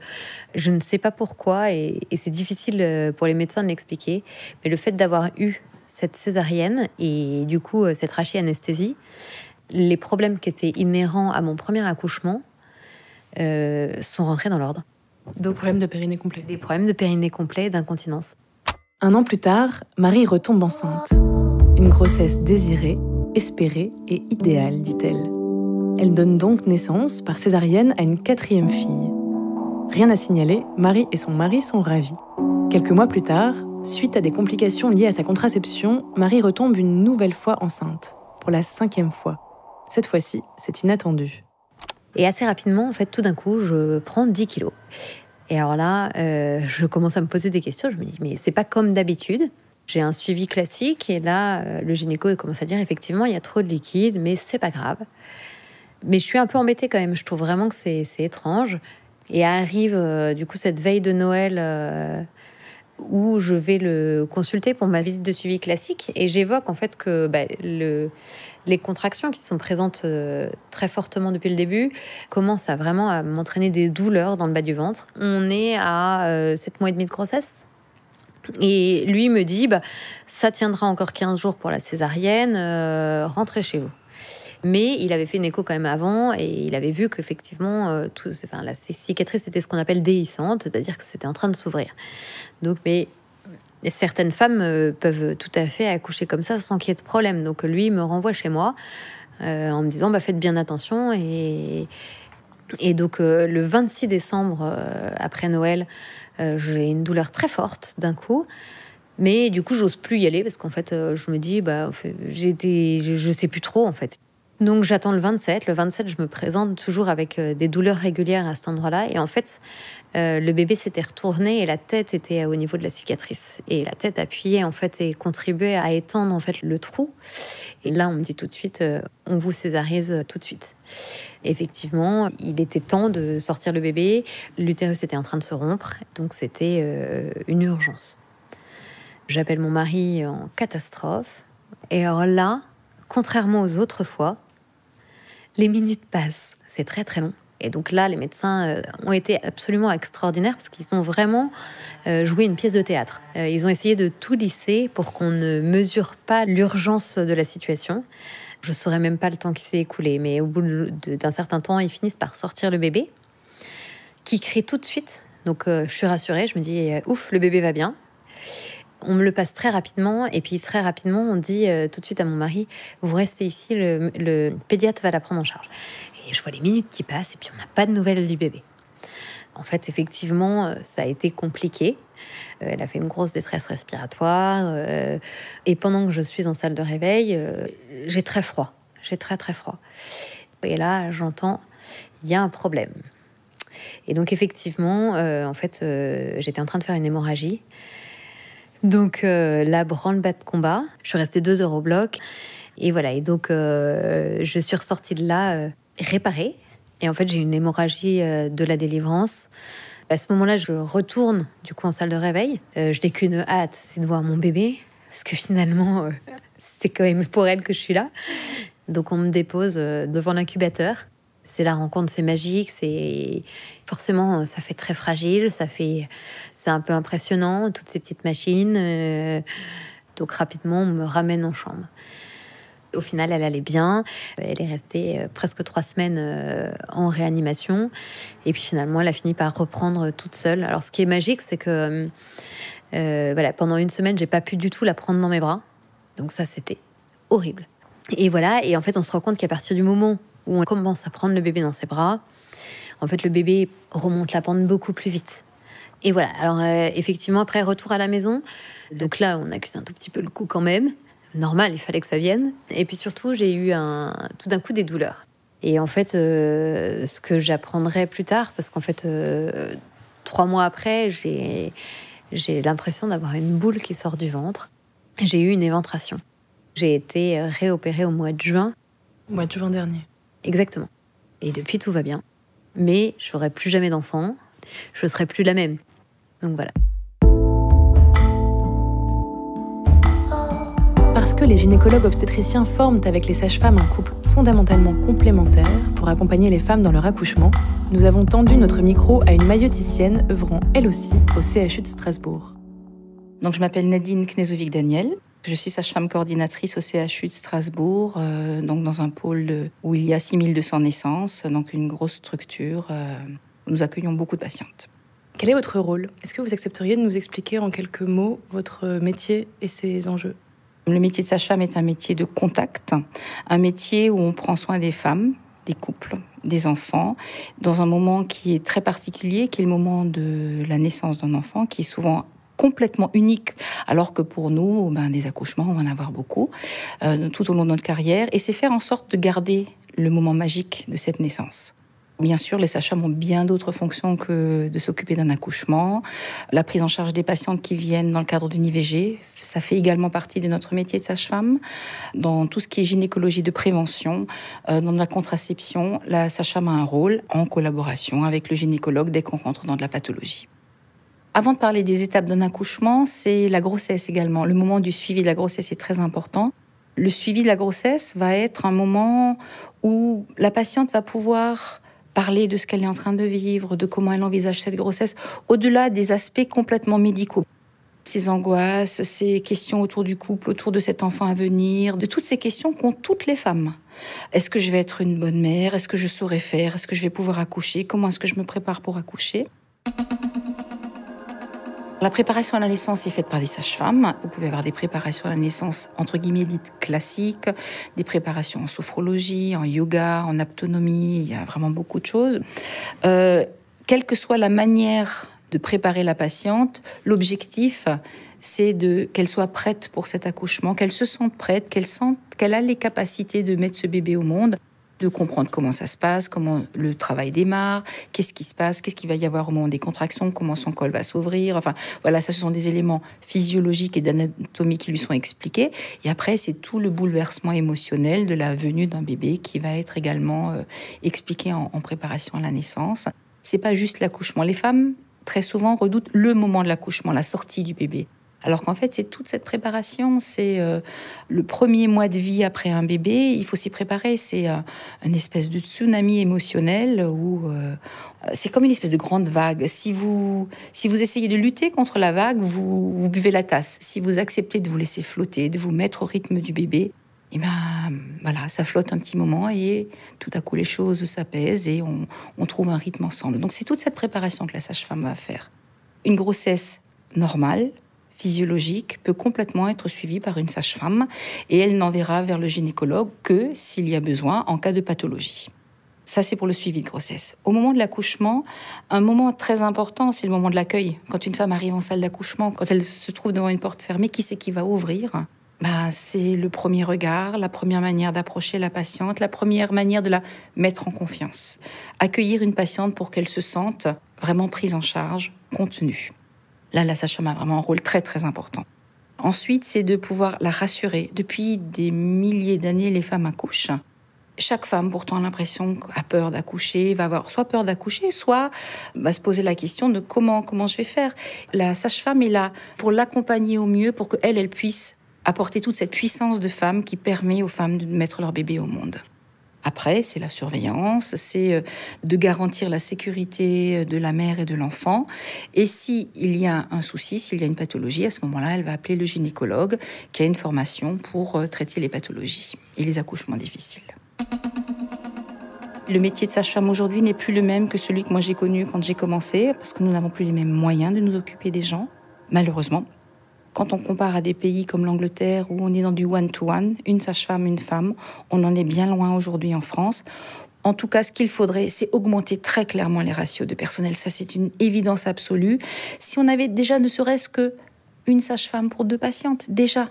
je ne sais pas pourquoi et c'est difficile pour les médecins de l'expliquer, mais le fait d'avoir eu cette césarienne et du coup cette rachianesthésie, les problèmes qui étaient inhérents à mon premier accouchement sont rentrés dans l'ordre. Donc, problème de périnée complet. Des problèmes de périnée complet et d'incontinence. 1 an plus tard, Marie retombe enceinte. Une grossesse désirée, espérée et idéale, dit-elle. Elle donne donc naissance par césarienne à une 4e fille. Rien à signaler, Marie et son mari sont ravis. Quelques mois plus tard, suite à des complications liées à sa contraception, Marie retombe une nouvelle fois enceinte, pour la 5e fois. Cette fois-ci, c'est inattendu. Et assez rapidement, en fait, tout d'un coup, je prends 10 kilos. Et alors là, je commence à me poser des questions. Je me dis, mais c'est pas comme d'habitude. J'ai un suivi classique et là, le gynéco il commence à dire effectivement, il y a trop de liquide, mais c'est pas grave. Mais je suis un peu embêtée quand même. Je trouve vraiment que c'est étrange. Et arrive du coup cette veille de Noël où je vais le consulter pour ma visite de suivi classique et j'évoque en fait que les contractions qui sont présentes très fortement depuis le début commencent à m'entraîner des douleurs dans le bas du ventre. On est à 7 mois et demi de grossesse. Et lui me dit, ça tiendra encore 15 jours pour la césarienne, rentrez chez vous. Mais il avait fait une écho quand même avant et il avait vu qu'effectivement, la cicatrice était ce qu'on appelle déhiscente, c'est-à-dire que c'était en train de s'ouvrir. Donc, mais certaines femmes peuvent tout à fait accoucher comme ça sans qu'il y ait de problème. Donc lui me renvoie chez moi en me disant, faites bien attention. Et donc le 26 décembre, après Noël, j'ai une douleur très forte d'un coup. Mais du coup, j'ose plus y aller parce qu'en fait, je me dis, je sais plus trop en fait. Donc j'attends le 27. Le 27, je me présente toujours avec des douleurs régulières à cet endroit-là. Et en fait, le bébé s'était retourné et la tête était au niveau de la cicatrice. Et la tête appuyait en fait et contribuait à étendre en fait le trou. Et là, on me dit tout de suite, on vous césarise tout de suite. Effectivement, il était temps de sortir le bébé. L'utérus était en train de se rompre, donc c'était une urgence. J'appelle mon mari en catastrophe. Et alors là, contrairement aux autres fois, les minutes passent. C'est très très long. Et donc là, les médecins ont été absolument extraordinaires parce qu'ils ont vraiment joué une pièce de théâtre. Ils ont essayé de tout lisser pour qu'on ne mesure pas l'urgence de la situation. Je ne saurais même pas le temps qui s'est écoulé, mais au bout d'un certain temps, ils finissent par sortir le bébé, qui crie tout de suite. Donc je suis rassurée, je me dis ouf, le bébé va bien. On me le passe très rapidement, et puis très rapidement, on dit tout de suite à mon mari, vous restez ici, le pédiatre va la prendre en charge. Et je vois les minutes qui passent, et puis on n'a pas de nouvelles du bébé. En fait, effectivement, ça a été compliqué. Elle a fait une grosse détresse respiratoire. Et pendant que je suis en salle de réveil, j'ai très froid. J'ai très, très froid. Et là, j'entends, il y a un problème. Et donc, effectivement, j'étais en train de faire une hémorragie. Donc, la branle-bas de combat. Je suis restée 2 heures au bloc. Et voilà. Et donc, je suis ressortie de là réparée. Et en fait, j'ai une hémorragie de la délivrance. À ce moment-là, je retourne du coup en salle de réveil. Je n'ai qu'une hâte, c'est de voir mon bébé. Parce que finalement, c'est quand même pour elle que je suis là. Donc, on me dépose devant l'incubateur. C'est la rencontre, c'est magique. Forcément, ça fait très fragile. C'est un peu impressionnant, toutes ces petites machines. Donc, rapidement, on me ramène en chambre. Au final, elle allait bien. Elle est restée presque 3 semaines en réanimation. Et puis finalement, elle a fini par reprendre toute seule. Alors, ce qui est magique, c'est que pendant 1 semaine, j'ai pas pu du tout la prendre dans mes bras. Donc ça, c'était horrible. Et voilà. Et en fait, on se rend compte qu'à partir du moment où on commence à prendre le bébé dans ses bras, en fait, le bébé remonte la pente beaucoup plus vite. Et voilà. Alors, effectivement, après, retour à la maison. Donc là, on accuse un tout petit peu le coup quand même. Normal, il fallait que ça vienne. Et puis surtout, j'ai eu tout d'un coup des douleurs. Et en fait, ce que j'apprendrai plus tard, parce qu'en fait, 3 mois après, j'ai l'impression d'avoir une boule qui sort du ventre. J'ai eu une éventration. J'ai été réopérée au mois de juin. Au mois de juin dernier. Exactement. Et depuis, tout va bien. Mais je n'aurai plus jamais d'enfant. Je ne serai plus la même. Donc voilà. Parce que les gynécologues obstétriciens forment avec les sages-femmes un couple fondamentalement complémentaire pour accompagner les femmes dans leur accouchement, nous avons tendu notre micro à une maïoticienne œuvrant elle aussi au CHU de Strasbourg. Donc je m'appelle Nadine Knezovic-Daniel. Je suis sage-femme coordinatrice au CHU de Strasbourg, donc dans un pôle où il y a 6200 naissances, donc une grosse structure. Nous accueillons beaucoup de patientes. Quel est votre rôle ? Est-ce que vous accepteriez de nous expliquer en quelques mots votre métier et ses enjeux ? Le métier de sage-femme est un métier de contact, un métier où on prend soin des femmes, des couples, des enfants, dans un moment qui est très particulier, qui est le moment de la naissance d'un enfant, qui est souvent complètement unique, alors que pour nous, des accouchements, on va en avoir beaucoup, tout au long de notre carrière, et c'est faire en sorte de garder le moment magique de cette naissance. Bien sûr, les sages-femmes ont bien d'autres fonctions que de s'occuper d'un accouchement. La prise en charge des patientes qui viennent dans le cadre d'une IVG, ça fait également partie de notre métier de sage-femme. Dans tout ce qui est gynécologie de prévention, dans la contraception, la sage-femme a un rôle en collaboration avec le gynécologue dès qu'on rentre dans de la pathologie. Avant de parler des étapes d'un accouchement, c'est la grossesse également. Le moment du suivi de la grossesse est très important. Le suivi de la grossesse va être un moment où la patiente va pouvoir parler de ce qu'elle est en train de vivre, de comment elle envisage cette grossesse, au-delà des aspects complètement médicaux. Ces angoisses, ces questions autour du couple, autour de cet enfant à venir, de toutes ces questions qu'ont toutes les femmes. Est-ce que je vais être une bonne mère? Est-ce que je saurai faire? Est-ce que je vais pouvoir accoucher? Comment est-ce que je me prépare pour accoucher? La préparation à la naissance est faite par des sages-femmes. Vous pouvez avoir des préparations à la naissance, entre guillemets, dites classiques, des préparations en sophrologie, en yoga, en aptonomie, il y a vraiment beaucoup de choses. Quelle que soit la manière de préparer la patiente, l'objectif, c'est qu'elle soit prête pour cet accouchement, qu'elle se sente prête, qu'elle a les capacités de mettre ce bébé au monde, de comprendre comment ça se passe, comment le travail démarre, qu'est-ce qui se passe, qu'est-ce qu'il va y avoir au moment des contractions, comment son col va s'ouvrir. Enfin, voilà, ça, ce sont des éléments physiologiques et d'anatomie qui lui sont expliqués. Et après, c'est tout le bouleversement émotionnel de la venue d'un bébé qui va être également expliqué en préparation à la naissance. C'est pas juste l'accouchement. Les femmes, très souvent, redoutent le moment de l'accouchement, la sortie du bébé. Alors qu'en fait, c'est toute cette préparation, c'est le premier mois de vie après un bébé, il faut s'y préparer. C'est une espèce de tsunami émotionnel où c'est comme une espèce de grande vague. Si vous essayez de lutter contre la vague, vous buvez la tasse. Si vous acceptez de vous laisser flotter, de vous mettre au rythme du bébé, et voilà, ça flotte un petit moment et tout à coup les choses s'apaisent et on trouve un rythme ensemble. Donc c'est toute cette préparation que la sage-femme va faire. Une grossesse normale, physiologique, peut complètement être suivie par une sage-femme et elle n'enverra vers le gynécologue que s'il y a besoin en cas de pathologie. Ça, c'est pour le suivi de grossesse. Au moment de l'accouchement, un moment très important, c'est le moment de l'accueil. Quand une femme arrive en salle d'accouchement, quand elle se trouve devant une porte fermée, qui c'est qui va ouvrir ? C'est le premier regard, la première manière d'approcher la patiente, la première manière de la mettre en confiance. Accueillir une patiente pour qu'elle se sente vraiment prise en charge, contenue. Là, la sage-femme a vraiment un rôle très, très important. Ensuite, c'est de pouvoir la rassurer. Depuis des milliers d'années, les femmes accouchent. Chaque femme, pourtant, a l'impression a peur d'accoucher, va avoir soit peur d'accoucher, soit va se poser la question de comment je vais faire. La sage-femme est là pour l'accompagner au mieux, pour qu'elle puisse apporter toute cette puissance de femme qui permet aux femmes de mettre leur bébé au monde. Après, c'est la surveillance, c'est de garantir la sécurité de la mère et de l'enfant. Et s'il y a un souci, s'il y a une pathologie, à ce moment-là, elle va appeler le gynécologue qui a une formation pour traiter les pathologies et les accouchements difficiles. Le métier de sage-femme aujourd'hui n'est plus le même que celui que moi j'ai connu quand j'ai commencé, parce que nous n'avons plus les mêmes moyens de nous occuper des gens, malheureusement. Quand on compare à des pays comme l'Angleterre, où on est dans du one-to-one, une sage-femme, une femme, on en est bien loin aujourd'hui en France. En tout cas, ce qu'il faudrait, c'est augmenter très clairement les ratios de personnel. Ça, c'est une évidence absolue. Si on avait déjà ne serait-ce qu'une sage-femme pour 2 patientes, déjà.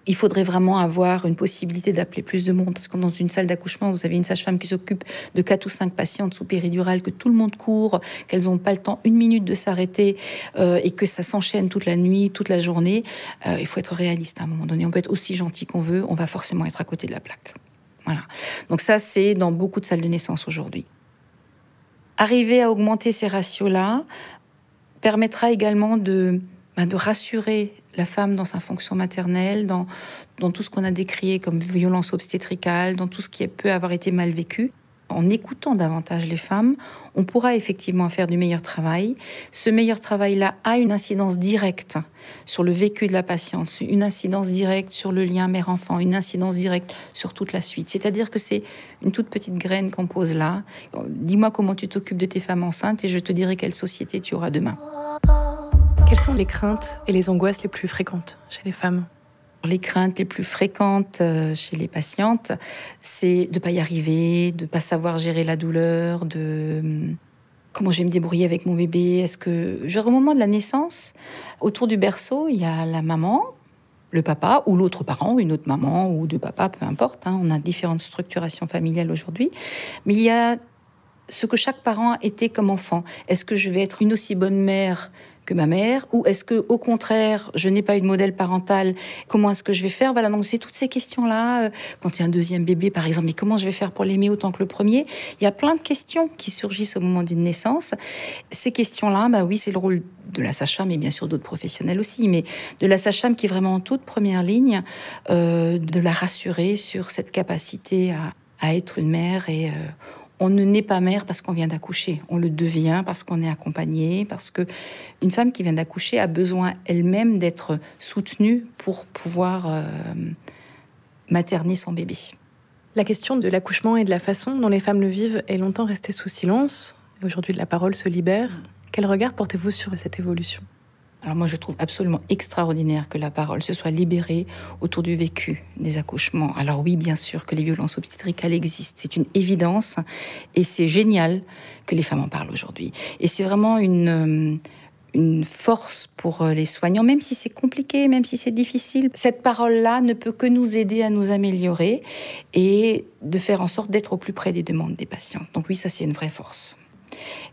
Il faudrait vraiment avoir une possibilité d'appeler plus de monde. Parce que dans une salle d'accouchement, vous avez une sage-femme qui s'occupe de 4 ou 5 patientes sous péridurale, que tout le monde court, qu'elles n'ont pas le temps 1 minute de s'arrêter et que ça s'enchaîne toute la nuit, toute la journée. Il faut être réaliste à un moment donné. On peut être aussi gentil qu'on veut, on va forcément être à côté de la plaque. Voilà. Donc ça, c'est dans beaucoup de salles de naissance aujourd'hui. Arriver à augmenter ces ratios-là permettra également de rassurer la femme dans sa fonction maternelle, dans tout ce qu'on a décrié comme violence obstétricale, dans tout ce qui peut avoir été mal vécu. En écoutant davantage les femmes, on pourra effectivement faire du meilleur travail. Ce meilleur travail-là a une incidence directe sur le vécu de la patiente, une incidence directe sur le lien mère-enfant, une incidence directe sur toute la suite. C'est-à-dire que c'est une toute petite graine qu'on pose là. Dis-moi comment tu t'occupes de tes femmes enceintes et je te dirai quelle société tu auras demain. Quelles sont les craintes et les angoisses les plus fréquentes chez les femmes ? Les craintes les plus fréquentes chez les patientes, c'est de ne pas y arriver, de ne pas savoir gérer la douleur, de comment je vais me débrouiller avec mon bébé. Au moment de la naissance, autour du berceau, il y a la maman, le papa ou l'autre parent, une autre maman ou 2 papas, peu importe. On a différentes structurations familiales aujourd'hui. Mais il y a ce que chaque parent était comme enfant. Est-ce que je vais être une aussi bonne mère que ma mère, ou est-ce que, au contraire, je n'ai pas eu de modèle parental? Comment est-ce que je vais faire? Voilà, donc c'est toutes ces questions-là. Quand il y a un deuxième bébé, par exemple, mais comment je vais faire pour l'aimer autant que le premier? Il y a plein de questions qui surgissent au moment d'une naissance. Ces questions-là, oui, c'est le rôle de la sage-femme et bien sûr d'autres professionnels aussi, mais de la sage-femme qui est vraiment en toute première ligne, de la rassurer sur cette capacité à être une mère et on ne naît pas mère parce qu'on vient d'accoucher. On le devient parce qu'on est accompagné, parce qu'une femme qui vient d'accoucher a besoin elle-même d'être soutenue pour pouvoir materner son bébé. La question de l'accouchement et de la façon dont les femmes le vivent est longtemps restée sous silence. Aujourd'hui, la parole se libère. Quel regard portez-vous sur cette évolution ? Alors moi, je trouve absolument extraordinaire que la parole se soit libérée autour du vécu des accouchements. Alors oui, bien sûr que les violences obstétricales existent, c'est une évidence, et c'est génial que les femmes en parlent aujourd'hui. Et c'est vraiment une force pour les soignants, même si c'est compliqué, même si c'est difficile. Cette parole-là ne peut que nous aider à nous améliorer et de faire en sorte d'être au plus près des demandes des patients. Donc oui, ça c'est une vraie force.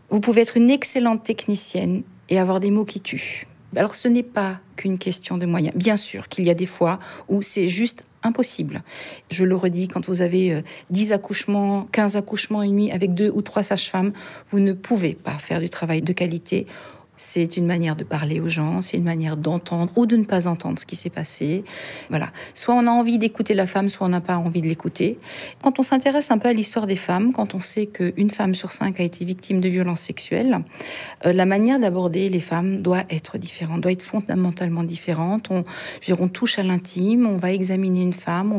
Vous pouvez être une excellente technicienne et avoir des mots qui tuent. Alors ce n'est pas qu'une question de moyens. Bien sûr qu'il y a des fois où c'est juste impossible. Je le redis, quand vous avez 10 accouchements, 15 accouchements une nuit avec 2 ou 3 sages-femmes, vous ne pouvez pas faire du travail de qualité. C'est une manière de parler aux gens, c'est une manière d'entendre ou de ne pas entendre ce qui s'est passé. Voilà. Soit on a envie d'écouter la femme, soit on n'a pas envie de l'écouter. Quand on s'intéresse un peu à l'histoire des femmes, quand on sait qu'une femme sur 5 a été victime de violences sexuelles, la manière d'aborder les femmes doit être différente, doit être fondamentalement différente. On touche à l'intime, on va examiner une femme,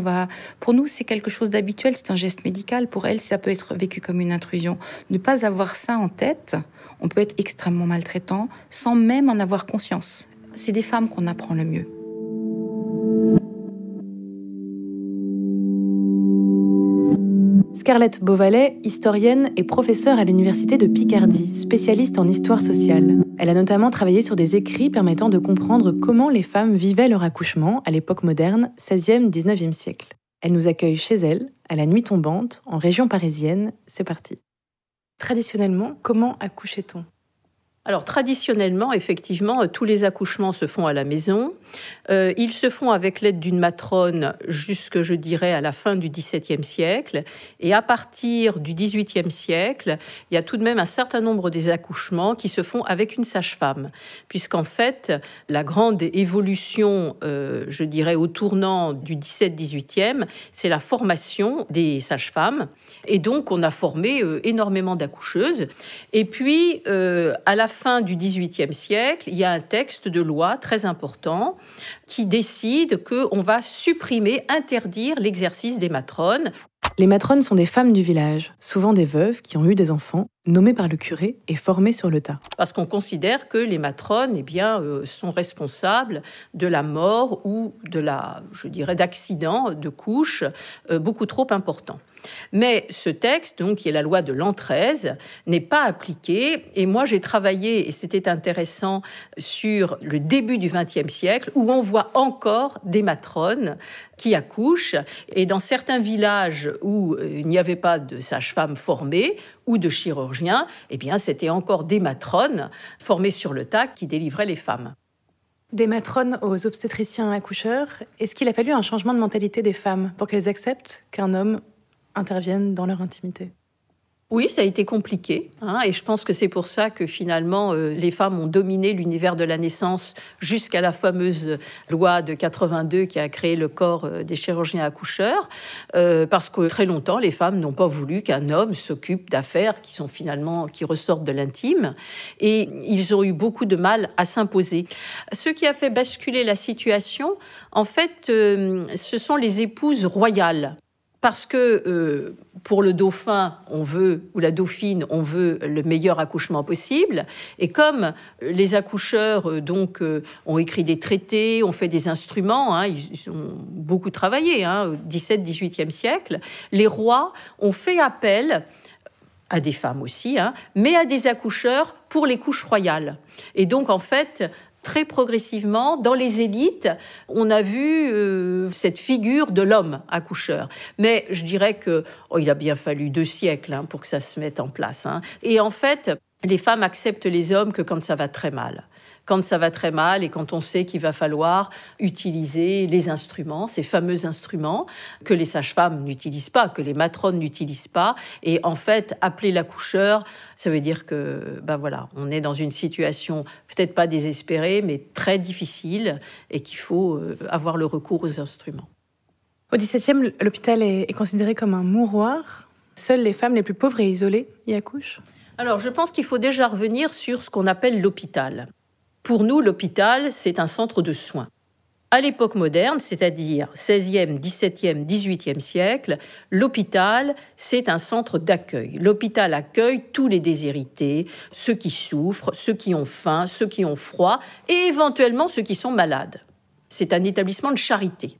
pour nous, c'est quelque chose d'habituel, c'est un geste médical. Pour elle, ça peut être vécu comme une intrusion. Ne pas avoir ça en tête, on peut être extrêmement maltraitant sans même en avoir conscience. C'est des femmes qu'on apprend le mieux. Scarlett Beauvalet, historienne et professeure à l'université de Picardie, spécialiste en histoire sociale. Elle a notamment travaillé sur des écrits permettant de comprendre comment les femmes vivaient leur accouchement à l'époque moderne, 16e, 19e siècle. Elle nous accueille chez elle, à la nuit tombante, en région parisienne. C'est parti. Traditionnellement, comment accouchait-on ? Alors traditionnellement, effectivement, tous les accouchements se font à la maison. Ils se font avec l'aide d'une matrone jusque, je dirais, à la fin du XVIIe siècle. Et à partir du XVIIIe siècle, il y a tout de même un certain nombre des accouchements qui se font avec une sage-femme. Puisqu'en fait, la grande évolution, je dirais, au tournant du XVIIe, c'est la formation des sages-femmes. Et donc, on a formé énormément d'accoucheuses. Et puis, à la fin du XVIIIe siècle, il y a un texte de loi très important qui décide qu'on va supprimer, interdire l'exercice des matrones. Les matrones sont des femmes du village, souvent des veuves qui ont eu des enfants, nommées par le curé et formées sur le tas. Parce qu'on considère que les matrones sont responsables de la mort ou d'accidents de couches beaucoup trop importants. Mais ce texte, donc, qui est la loi de l'an 13, n'est pas appliqué. Et moi, j'ai travaillé, et c'était intéressant, sur le début du XXe siècle, où on voit encore des matrones qui accouchent. Et dans certains villages où il n'y avait pas de sage-femme formée ou de chirurgiens, c'était encore des matrones formées sur le tas qui délivraient les femmes. Des matrones aux obstétriciens accoucheurs, est-ce qu'il a fallu un changement de mentalité des femmes pour qu'elles acceptent qu'un homme interviennent dans leur intimité? Oui, ça a été compliqué, et je pense que c'est pour ça que finalement les femmes ont dominé l'univers de la naissance jusqu'à la fameuse loi de 82 qui a créé le corps des chirurgiens accoucheurs, parce que très longtemps les femmes n'ont pas voulu qu'un homme s'occupe d'affaires qui ressortent de l'intime, et ils ont eu beaucoup de mal à s'imposer. Ce qui a fait basculer la situation, en fait, ce sont les épouses royales. Parce que pour le dauphin, ou la dauphine, on veut le meilleur accouchement possible. Et comme les accoucheurs ont écrit des traités, ont fait des instruments, ils ont beaucoup travaillé au XVIIe, XVIIIe siècle, les rois ont fait appel à des femmes aussi, mais à des accoucheurs pour les couches royales. Et donc, en fait, Très progressivement, dans les élites, on a vu cette figure de l'homme accoucheur. Mais je dirais qu'il a bien fallu 2 siècles pour que ça se mette en place. Et en fait, les femmes acceptent les hommes que quand ça va très mal. Quand ça va très mal et quand on sait qu'il va falloir utiliser les instruments, ces fameux instruments que les sages-femmes n'utilisent pas, que les matrones n'utilisent pas. Et en fait, appeler l'accoucheur, ça veut dire que, on est dans une situation peut-être pas désespérée, mais très difficile et qu'il faut avoir le recours aux instruments. Au XVIIe, l'hôpital est considéré comme un mouroir. Seules les femmes les plus pauvres et isolées y accouchent. Alors, je pense qu'il faut déjà revenir sur ce qu'on appelle l'hôpital. Pour nous, l'hôpital, c'est un centre de soins. À l'époque moderne, c'est-à-dire 16e, 17e, 18e siècle, l'hôpital, c'est un centre d'accueil. L'hôpital accueille tous les déshérités, ceux qui souffrent, ceux qui ont faim, ceux qui ont froid et éventuellement ceux qui sont malades. C'est un établissement de charité.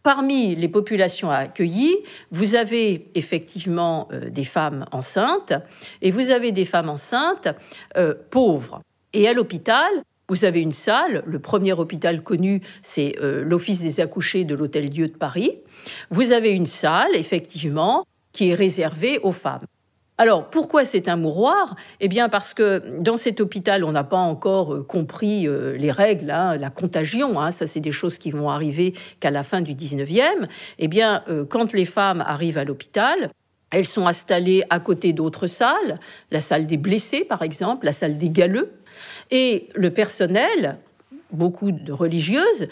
Parmi les populations accueillies, vous avez effectivement des femmes enceintes et vous avez des femmes enceintes pauvres. Et à l'hôpital, vous avez une salle. Le premier hôpital connu, c'est l'Office des accouchés de l'Hôtel-Dieu de Paris. Vous avez une salle, effectivement, qui est réservée aux femmes. Alors, pourquoi c'est un mouroir ? Eh bien, parce que dans cet hôpital, on n'a pas encore compris les règles, la contagion. Ça, c'est des choses qui vont arriver qu'à la fin du 19e. Eh bien, quand les femmes arrivent à l'hôpital, elles sont installées à côté d'autres salles, la salle des blessés, par exemple, la salle des galeux. Et le personnel, beaucoup de religieuses,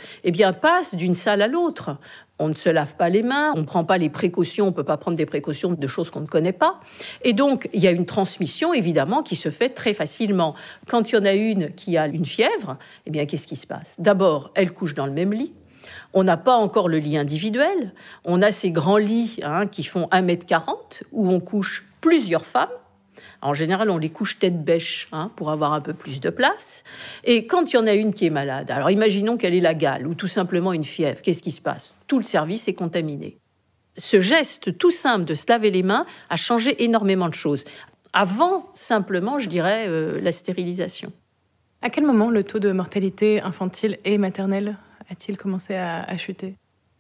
passent d'une salle à l'autre. On ne se lave pas les mains, on ne prend pas les précautions, on ne peut pas prendre des précautions de choses qu'on ne connaît pas. Et donc, il y a une transmission, évidemment, qui se fait très facilement. Quand il y en a une qui a une fièvre, qu'est-ce qui se passe ? D'abord, elle couche dans le même lit. On n'a pas encore le lit individuel. On a ces grands lits qui font 1,40 m, où on couche plusieurs femmes. En général, on les couche tête bêche pour avoir un peu plus de place. Et quand il y en a une qui est malade, alors imaginons qu'elle ait la gale ou tout simplement une fièvre, qu'est-ce qui se passe ? Tout le service est contaminé. Ce geste tout simple de se laver les mains a changé énormément de choses. Avant, simplement, je dirais, la stérilisation. À quel moment le taux de mortalité infantile et maternelle a-t-il commencé à chuter ?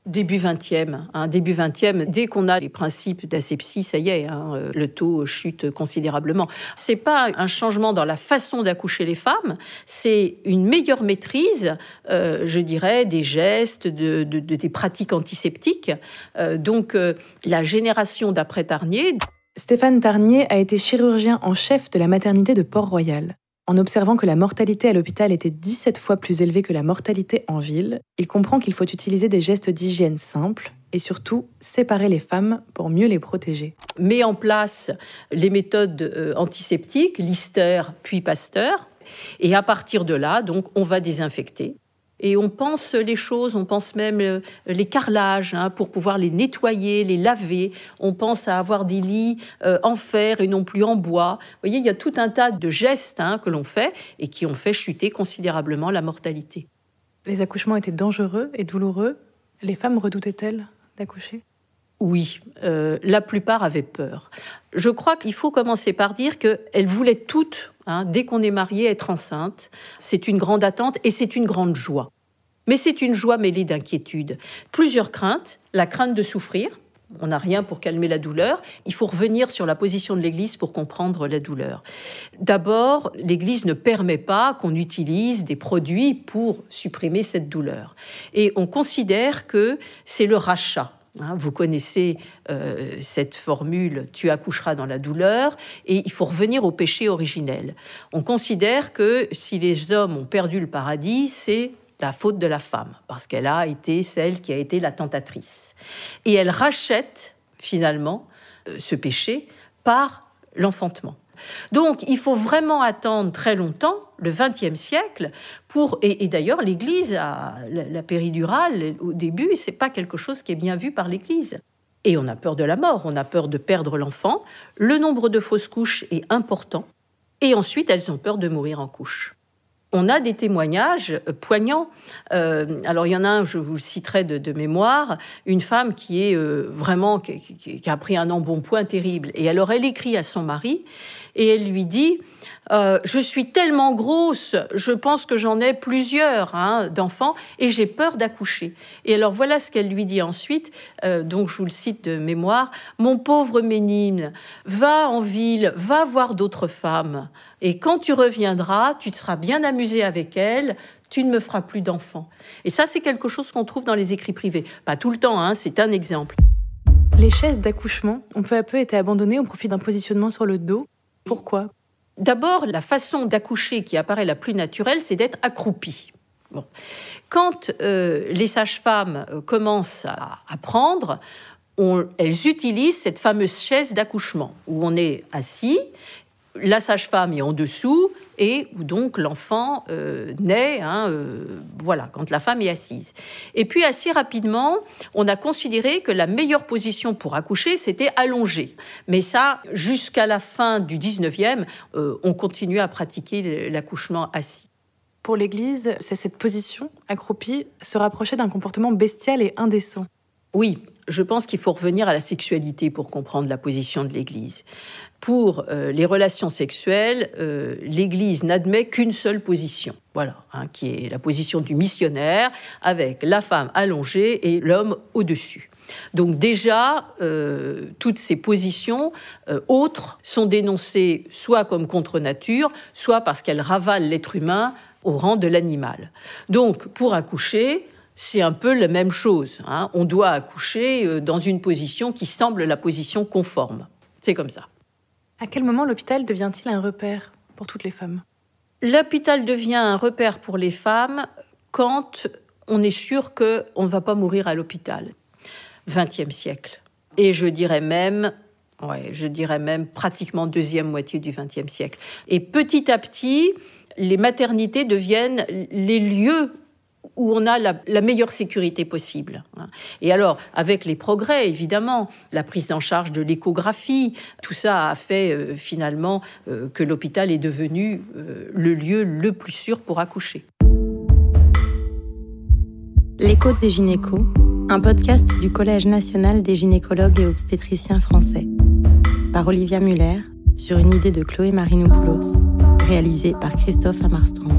Début 20e, dès qu'on a les principes d'asepsie, ça y est, le taux chute considérablement. C'est pas un changement dans la façon d'accoucher les femmes, c'est une meilleure maîtrise, je dirais, des gestes, des pratiques antiseptiques. Donc, la génération d'après Tarnier... Stéphane Tarnier a été chirurgien en chef de la maternité de Port-Royal. En observant que la mortalité à l'hôpital était 17 fois plus élevée que la mortalité en ville, il comprend qu'il faut utiliser des gestes d'hygiène simples et surtout séparer les femmes pour mieux les protéger. Met en place les méthodes antiseptiques, Lister puis Pasteur, et à partir de là, donc, on va désinfecter. Et on pense les choses, on pense même les carrelages pour pouvoir les nettoyer, les laver. On pense à avoir des lits en fer et non plus en bois. Vous voyez, il y a tout un tas de gestes que l'on fait et qui ont fait chuter considérablement la mortalité. Les accouchements étaient dangereux et douloureux. Les femmes redoutaient-elles d'accoucher ? Oui, la plupart avaient peur. Je crois qu'il faut commencer par dire qu'elles voulaient toutes, dès qu'on est marié, être enceinte. C'est une grande attente et c'est une grande joie. Mais c'est une joie mêlée d'inquiétude. Plusieurs craintes, la crainte de souffrir. On n'a rien pour calmer la douleur. Il faut revenir sur la position de l'Église pour comprendre la douleur. D'abord, l'Église ne permet pas qu'on utilise des produits pour supprimer cette douleur. Et on considère que c'est le rachat. Vous connaissez cette formule « tu accoucheras dans la douleur » et il faut revenir au péché originel. On considère que si les hommes ont perdu le paradis, c'est la faute de la femme, parce qu'elle a été celle qui a été la tentatrice. Et elle rachète finalement ce péché par l'enfantement. Donc, il faut vraiment attendre très longtemps, le XXe siècle, et d'ailleurs, l'Église, la péridurale, au début, c'est pas quelque chose qui est bien vu par l'Église. Et on a peur de la mort, on a peur de perdre l'enfant. Le nombre de fausses couches est important. Et ensuite, elles ont peur de mourir en couche. On a des témoignages poignants. Alors, il y en a un, je vous le citerai de mémoire, une femme qui est vraiment qui a pris un embonpoint terrible. Et alors, elle écrit à son mari et elle lui dit je suis tellement grosse, je pense que j'en ai plusieurs d'enfants et j'ai peur d'accoucher. Et alors voilà ce qu'elle lui dit ensuite, donc je vous le cite de mémoire. Mon pauvre Ménine, va en ville, va voir d'autres femmes. Et quand tu reviendras, tu te seras bien amusé avec elles, tu ne me feras plus d'enfants. Et ça, c'est quelque chose qu'on trouve dans les écrits privés. Pas tout le temps, c'est un exemple. Les chaises d'accouchement ont peu à peu été abandonnées au profit d'un positionnement sur le dos. Pourquoi ? D'abord, la façon d'accoucher qui apparaît la plus naturelle, c'est d'être accroupie. Bon. Quand les sages-femmes commencent à apprendre, elles utilisent cette fameuse chaise d'accouchement, où on est assis, la sage-femme est en dessous, et où donc l'enfant naît, voilà, quand la femme est assise. Et puis assez rapidement, on a considéré que la meilleure position pour accoucher, c'était allongée. Mais ça, jusqu'à la fin du 19e, on continuait à pratiquer l'accouchement assis. Pour l'Église, c'est cette position, accroupie, se rapprochait d'un comportement bestial et indécent. Oui, je pense qu'il faut revenir à la sexualité pour comprendre la position de l'Église. Pour les relations sexuelles, l'Église n'admet qu'une seule position, voilà, qui est la position du missionnaire, avec la femme allongée et l'homme au-dessus. Donc déjà, toutes ces positions autres sont dénoncées soit comme contre nature, soit parce qu'elles ravalent l'être humain au rang de l'animal. Donc, pour accoucher, c'est un peu la même chose. On doit accoucher dans une position qui semble la position conforme. C'est comme ça. À quel moment l'hôpital devient-il un repère pour toutes les femmes ? L'hôpital devient un repère pour les femmes quand on est sûr qu'on ne va pas mourir à l'hôpital. 20e siècle. Et je dirais même pratiquement deuxième moitié du 20e siècle. Et petit à petit, les maternités deviennent les lieux où on a la meilleure sécurité possible. Et alors, avec les progrès, évidemment, la prise en charge de l'échographie, tout ça a fait finalement que l'hôpital est devenu le lieu le plus sûr pour accoucher. L'écho des gynécos, un podcast du Collège national des gynécologues et obstétriciens français, par Olivia Muller, sur une idée de Chloé Marinopoulos, réalisée par Christophe Amarstrand.